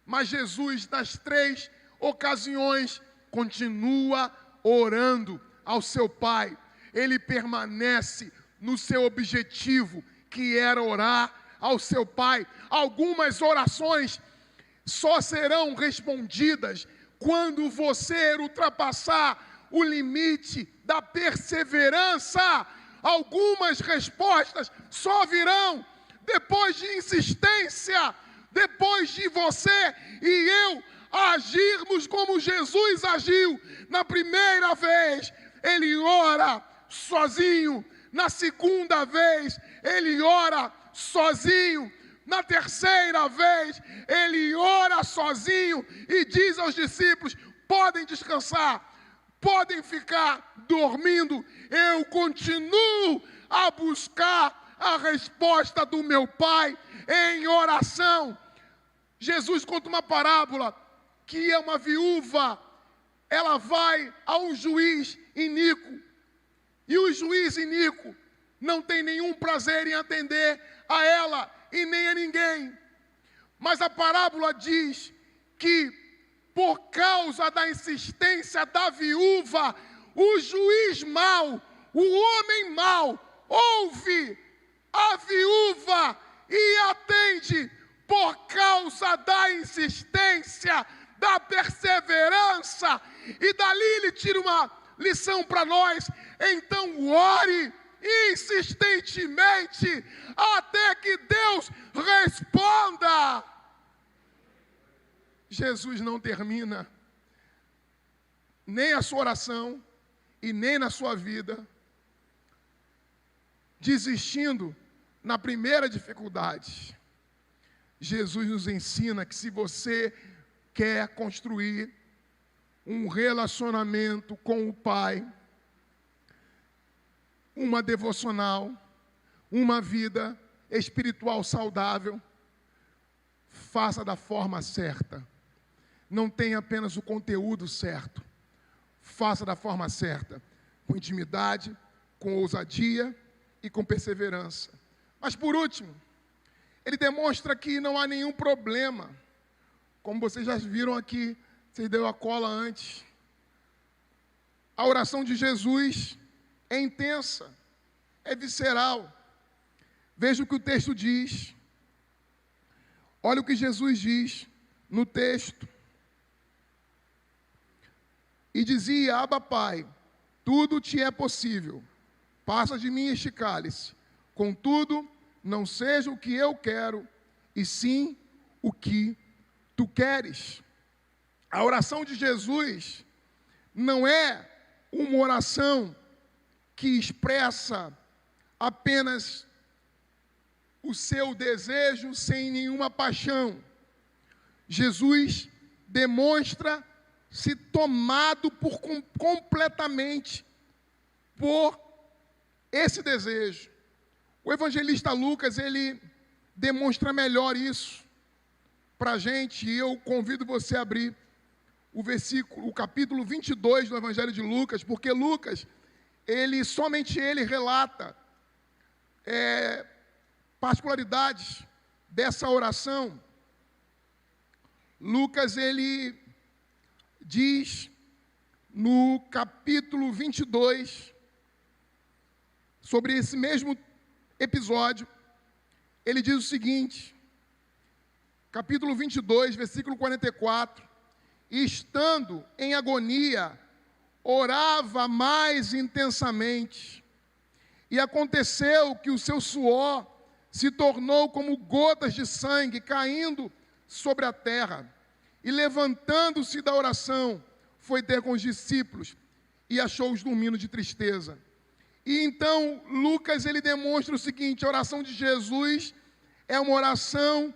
Mas Jesus, nas 3 ocasiões, continua orando ao seu Pai. Ele permanece no seu objetivo, que era orar ao seu Pai. Algumas orações só serão respondidas quando você ultrapassar o limite da perseverança. Algumas respostas só virão depois de insistência, depois de você e eu agirmos como Jesus agiu. Na primeira vez, ele ora sozinho. Na segunda vez, ele ora sozinho. Na terceira vez, ele ora sozinho e diz aos discípulos: podem descansar, podem ficar dormindo. Eu continuo a buscar a resposta do meu Pai em oração. Jesus conta uma parábola que é uma viúva, ela vai a um juiz iníquo, e o juiz iníquo não tem nenhum prazer em atender a ela e nem a ninguém. Mas a parábola diz que, por causa da insistência da viúva, o juiz mau, o homem mau, ouve a viúva e atende. Por causa da insistência, da perseverança, e dali ele tira uma lição para nós. Então ore insistentemente até que Deus responda. Jesus não termina nem a sua oração e nem na sua vida desistindo na primeira dificuldade. Jesus nos ensina que se você quer construir um relacionamento com o Pai, uma devocional, uma vida espiritual saudável, faça da forma certa. Não tenha apenas o conteúdo certo. Faça da forma certa, com intimidade, com ousadia e com perseverança. Mas por último, ele demonstra que não há nenhum problema. Como vocês já viram aqui, vocês deu a cola antes. A oração de Jesus é intensa, é visceral. Veja o que o texto diz. Olha o que Jesus diz no texto. E dizia: Abba, Pai, tudo te é possível. passa de mim este cálice. Contudo, não seja o que eu quero, e sim o que tu queres. A oração de Jesus não é uma oração que expressa apenas o seu desejo sem nenhuma paixão. Jesus demonstra-se tomado completamente por esse desejo. O evangelista Lucas, ele demonstra melhor isso para a gente, e eu convido você a abrir o capítulo 22 do Evangelho de Lucas, porque Lucas, somente ele relata particularidades dessa oração. Lucas, ele diz no capítulo 22, sobre esse mesmo episódio, ele diz o seguinte, capítulo 22, versículo 44, e estando em agonia, orava mais intensamente, e aconteceu que o seu suor se tornou como gotas de sangue caindo sobre a terra, e levantando-se da oração, foi ter com os discípulos, e achou-os dormindo de tristeza. E então, Lucas, ele demonstra o seguinte: a oração de Jesus é uma oração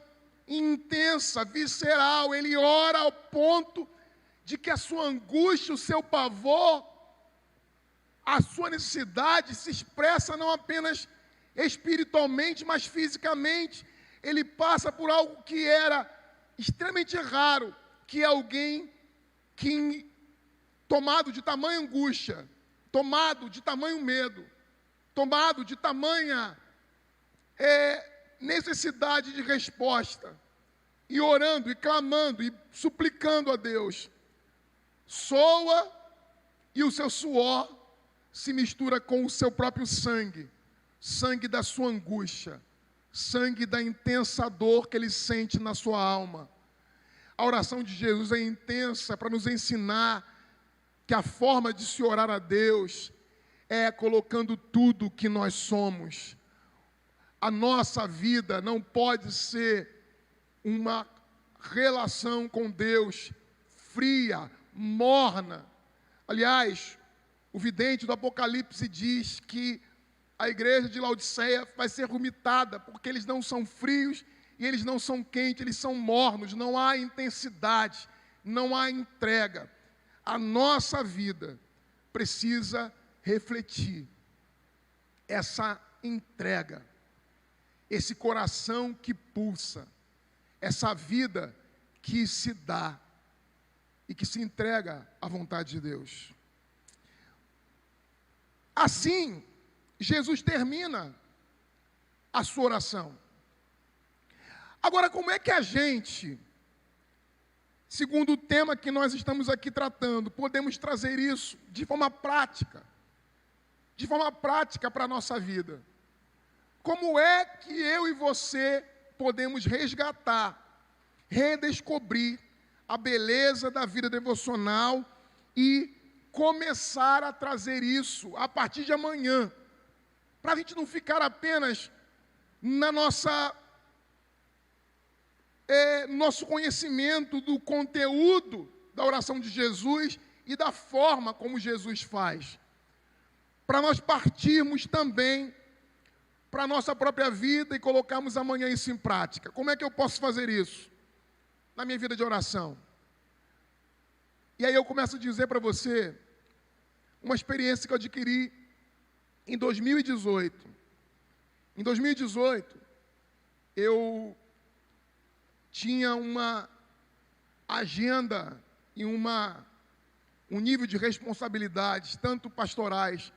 intensa, visceral. Ele ora ao ponto de que a sua angústia, o seu pavor, a sua necessidade se expressa não apenas espiritualmente, mas fisicamente. Ele passa por algo que era extremamente raro, que é alguém que, tomado de tamanha angústia, tomado de tamanho medo, tomado de tamanha necessidade de resposta, e orando, e clamando, e suplicando a Deus, soa, e o seu suor se mistura com o seu próprio sangue, sangue da sua angústia, sangue da intensa dor que ele sente na sua alma. A oração de Jesus é intensa para nos ensinar que a forma de se orar a Deus é colocando tudo que nós somos. A nossa vida não pode ser uma relação com Deus fria, morna. Aliás, o vidente do Apocalipse diz que a igreja de Laodiceia vai ser vomitada, porque eles não são frios e eles não são quentes, eles são mornos, não há intensidade, não há entrega. A nossa vida precisa refletir essa entrega, esse coração que pulsa, essa vida que se dá e que se entrega à vontade de Deus. Assim, Jesus termina a sua oração. Agora, como é que a gente, segundo o tema que nós estamos aqui tratando, podemos trazer isso de forma prática para a nossa vida? Como é que eu e você podemos resgatar, redescobrir a beleza da vida devocional e começar a trazer isso a partir de amanhã, para a gente não ficar apenas na nosso conhecimento do conteúdo da oração de Jesus e da forma como Jesus faz, para nós partirmos também para a nossa própria vida e colocarmos amanhã isso em prática. Como é que eu posso fazer isso na minha vida de oração? E aí eu começo a dizer para você uma experiência que eu adquiri em 2018. Em 2018, eu tinha uma agenda e um nível de responsabilidades, tanto pastorais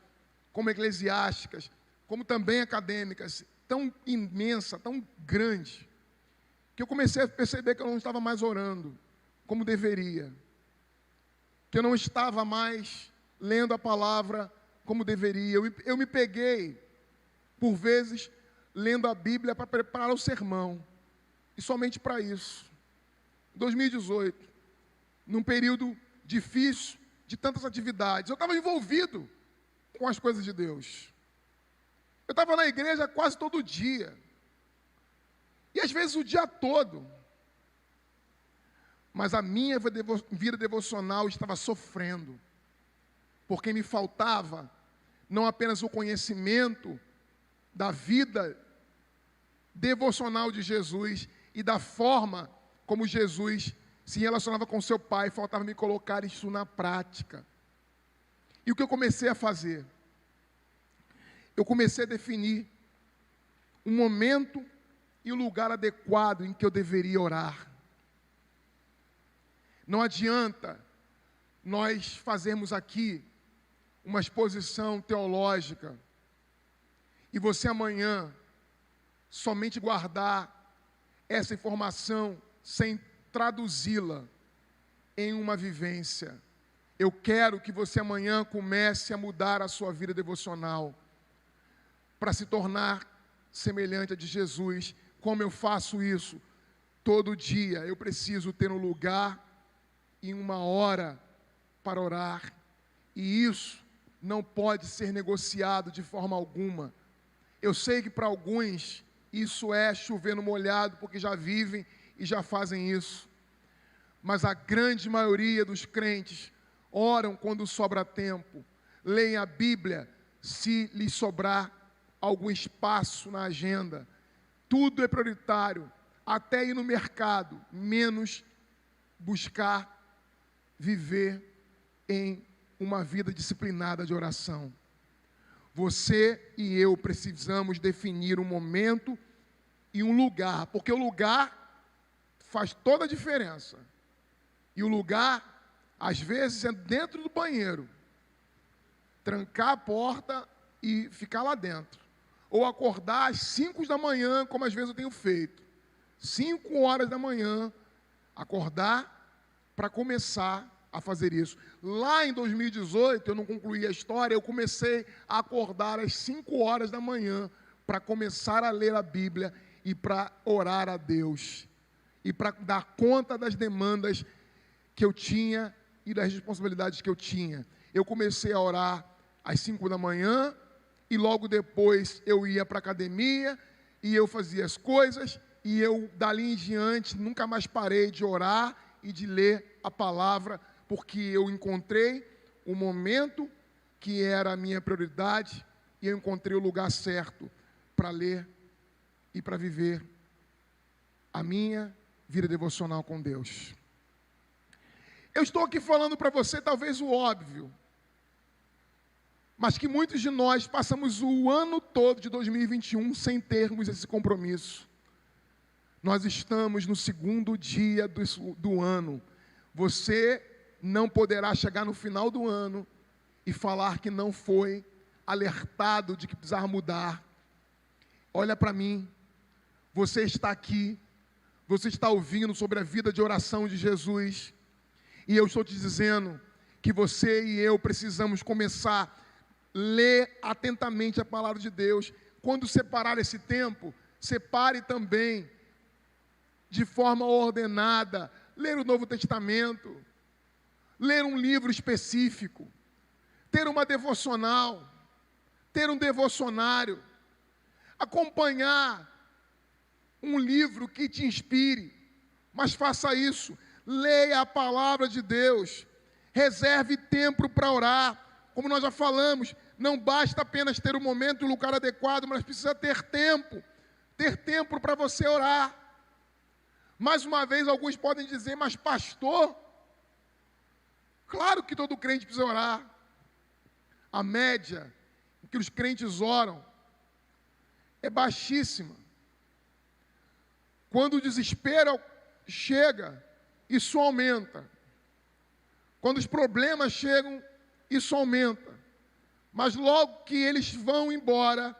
como eclesiásticas, como também acadêmicas, tão imensa, tão grande, que eu comecei a perceber que eu não estava mais orando como deveria, que eu não estava mais lendo a palavra como deveria. Eu me peguei, por vezes, lendo a Bíblia para preparar o sermão, e somente para isso. Em 2018, num período difícil, de tantas atividades, eu estava envolvido com as coisas de Deus. Eu estava na igreja quase todo dia. E às vezes o dia todo. Mas a minha vida devocional estava sofrendo. Porque me faltava não apenas o conhecimento da vida devocional de Jesus e da forma como Jesus se relacionava com seu Pai, faltava me colocar isso na prática. E o que eu comecei a fazer? Eu comecei a definir um momento e o lugar adequado em que eu deveria orar. Não adianta nós fazermos aqui uma exposição teológica e você amanhã somente guardar essa informação sem traduzi-la em uma vivência. Eu quero que você amanhã comece a mudar a sua vida devocional para se tornar semelhante a de Jesus. Como eu faço isso? Todo dia eu preciso ter um lugar e uma hora para orar. E isso não pode ser negociado de forma alguma. Eu sei que para alguns isso é chover no molhado, porque já vivem e já fazem isso. Mas a grande maioria dos crentes oram quando sobra tempo, leem a Bíblia se lhes sobrar algum espaço na agenda. Tudo é prioritário, até ir no mercado, menos buscar viver em uma vida disciplinada de oração. Você e eu precisamos definir um momento e um lugar, porque o lugar faz toda a diferença. E o lugar, às vezes, é dentro do banheiro. Trancar a porta e ficar lá dentro. Ou acordar às 5 da manhã, como às vezes eu tenho feito. 5 horas da manhã, acordar para começar a fazer isso. Lá em 2018, eu não concluí a história, eu comecei a acordar às 5 horas da manhã para começar a ler a Bíblia e para orar a Deus. E para dar conta das demandas que eu tinha e das responsabilidades que eu tinha. Eu comecei a orar às 5 da manhã e logo depois eu ia para a academia e eu fazia as coisas e eu, dali em diante, nunca mais parei de orar e de ler a palavra, porque eu encontrei o momento que era a minha prioridade e eu encontrei o lugar certo para ler e para viver a minha vida devocional com Deus. Eu estou aqui falando para você talvez o óbvio, mas que muitos de nós passamos o ano todo de 2021 sem termos esse compromisso. Nós estamos no segundo dia do ano. Você não poderá chegar no final do ano e falar que não foi alertado de que precisava mudar. Olha para mim, você está aqui, você está ouvindo sobre a vida de oração de Jesus, e eu estou te dizendo que você e eu precisamos começar a ler atentamente a palavra de Deus. Quando separar esse tempo, separe também de forma ordenada, ler o Novo Testamento, ler um livro específico, ter uma devocional, ter um devocionário, acompanhar um livro que te inspire, mas faça isso, leia a palavra de Deus, reserve tempo para orar, como nós já falamos, não basta apenas ter o momento e o lugar adequado, mas precisa ter tempo para você orar. Mais uma vez, alguns podem dizer, mas pastor, claro que todo crente precisa orar. A média em que os crentes oram é baixíssima. Quando o desespero chega, isso aumenta. Quando os problemas chegam, isso aumenta. Mas logo que eles vão embora,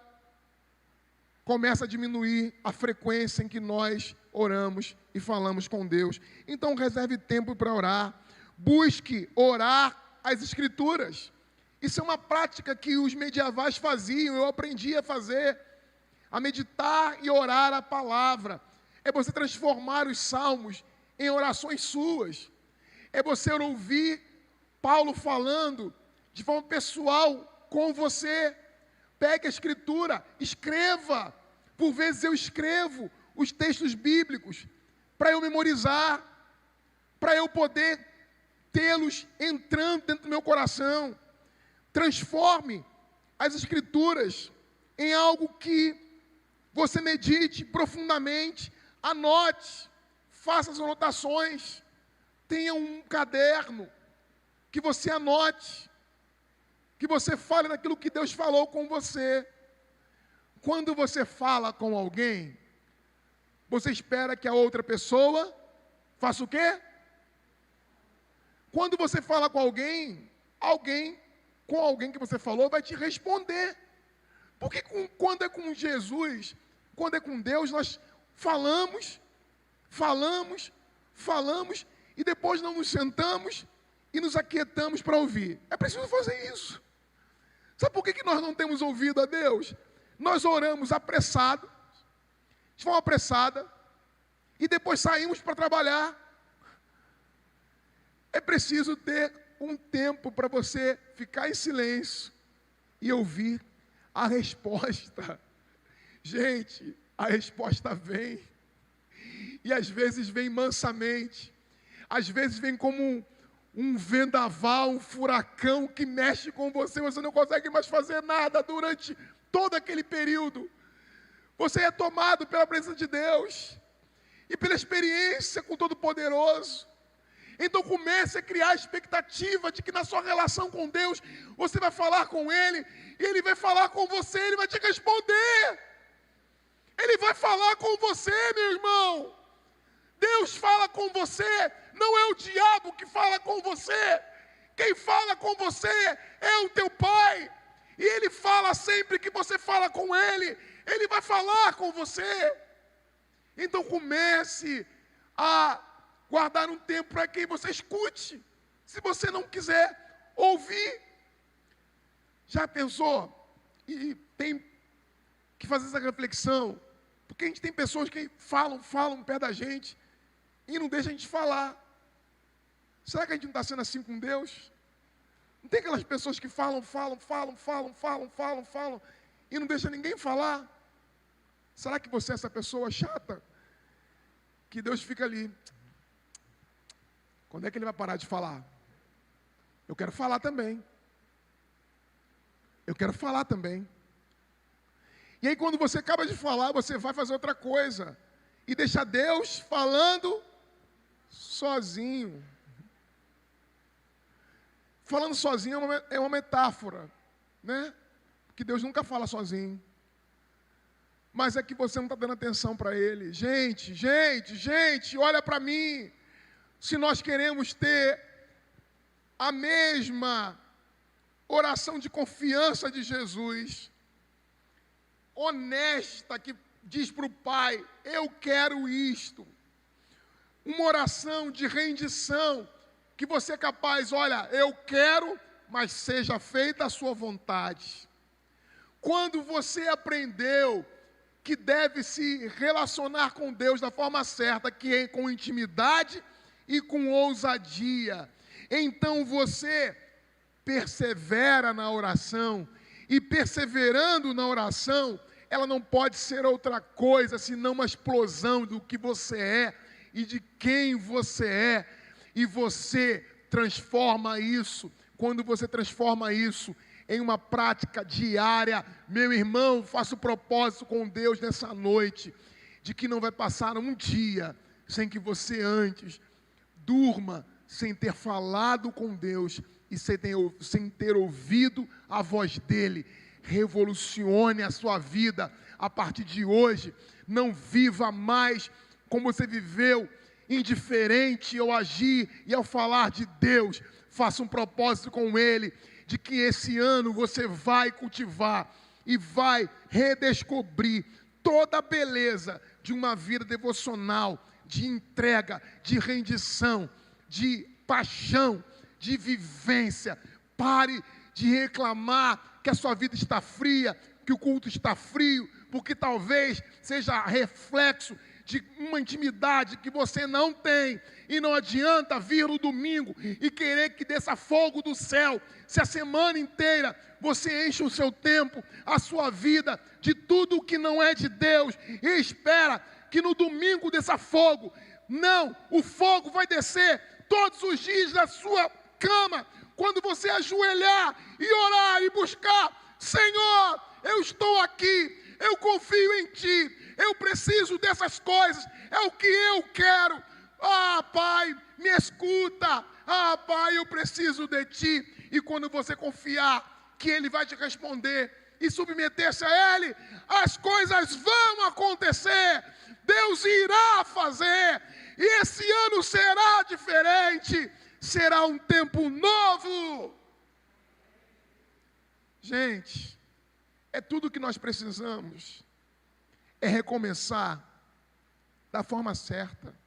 começa a diminuir a frequência em que nós oramos e falamos com Deus. Então reserve tempo para orar. Busque orar as Escrituras. Isso é uma prática que os medievais faziam, eu aprendi a fazer. A meditar e orar a palavra. É você transformar os salmos em orações suas. É você ouvir Paulo falando de forma pessoal com você. Pegue a Escritura, escreva. Por vezes eu escrevo os textos bíblicos para eu memorizar, para eu poder tê-los entrando dentro do meu coração. Transforme as Escrituras em algo que você medite profundamente, anote, faça as anotações, tenha um caderno, que você anote, que você fale naquilo que Deus falou com você. Quando você fala com alguém, você espera que a outra pessoa faça o quê? Quando você fala com alguém que você falou vai te responder. Porque quando é com Jesus, quando é com Deus, nós falamos, e depois não nos sentamos e nos aquietamos para ouvir. É preciso fazer isso. Sabe por que nós não temos ouvido a Deus? Nós oramos apressado, de forma apressada, e depois saímos para trabalhar. É preciso ter um tempo para você ficar em silêncio e ouvir a resposta. Gente, a resposta vem. E às vezes vem mansamente. Às vezes vem como um vendaval, um furacão que mexe com você. Você não consegue mais fazer nada durante todo aquele período. Você é tomado pela presença de Deus e pela experiência com o Todo-Poderoso. Então comece a criar a expectativa de que na sua relação com Deus, você vai falar com Ele, e Ele vai falar com você, Ele vai te responder. Ele vai falar com você, meu irmão. Deus fala com você, não é o diabo que fala com você. Quem fala com você é o teu Pai. E Ele fala sempre que você fala com Ele, Ele vai falar com você. Então comece a guardar um tempo para que você escute. Se você não quiser ouvir, já pensou? E tem que fazer essa reflexão, porque a gente tem pessoas que falam perto da gente e não deixam a gente falar. Será que a gente não está sendo assim com Deus? Não tem aquelas pessoas que falam e não deixam ninguém falar? Será que você é essa pessoa chata? Que Deus fica ali. Quando é que Ele vai parar de falar? Eu quero falar também. Eu quero falar também. E aí quando você acaba de falar, você vai fazer outra coisa. E deixa Deus falando sozinho. Falando sozinho é uma metáfora, né? Porque Deus nunca fala sozinho. Mas é que você não está dando atenção para Ele. Gente, olha para mim. Se nós queremos ter a mesma oração de confiança de Jesus, honesta, que diz para o Pai, eu quero isto. Uma oração de rendição, que você é capaz, olha, eu quero, mas seja feita a sua vontade. Quando você aprendeu que deve se relacionar com Deus da forma certa, que é com intimidade e com ousadia, então você persevera na oração, e perseverando na oração, ela não pode ser outra coisa senão uma explosão do que você é e de quem você é, e você transforma isso. Quando você transforma isso em uma prática diária, meu irmão, faça o propósito com Deus nessa noite, de que não vai passar um dia sem que você antes durma sem ter falado com Deus e sem ter ouvido a voz dEle. Revolucione a sua vida a partir de hoje. Não viva mais como você viveu, indiferente ao agir e ao falar de Deus. Faça um propósito com Ele, de que esse ano você vai cultivar e vai redescobrir toda a beleza de uma vida devocional, de entrega, de rendição, de paixão, de vivência. Pare de reclamar que a sua vida está fria, que o culto está frio, porque talvez seja reflexo de uma intimidade que você não tem. E não adianta vir no domingo e querer que desça fogo do céu, se a semana inteira você enche o seu tempo, a sua vida, de tudo que não é de Deus, e espera que no domingo desça fogo. Não, o fogo vai descer todos os dias na sua cama, quando você ajoelhar e orar e buscar: Senhor, eu estou aqui, eu confio em Ti, eu preciso dessas coisas, é o que eu quero. Ah, Pai, me escuta. Ah, Pai, eu preciso de Ti. E quando você confiar que Ele vai te responder e submeter-se a Ele, as coisas vão acontecer. Deus irá fazer. E esse ano será diferente. Será um tempo novo. Gente, é tudo que nós precisamos. É recomeçar da forma certa.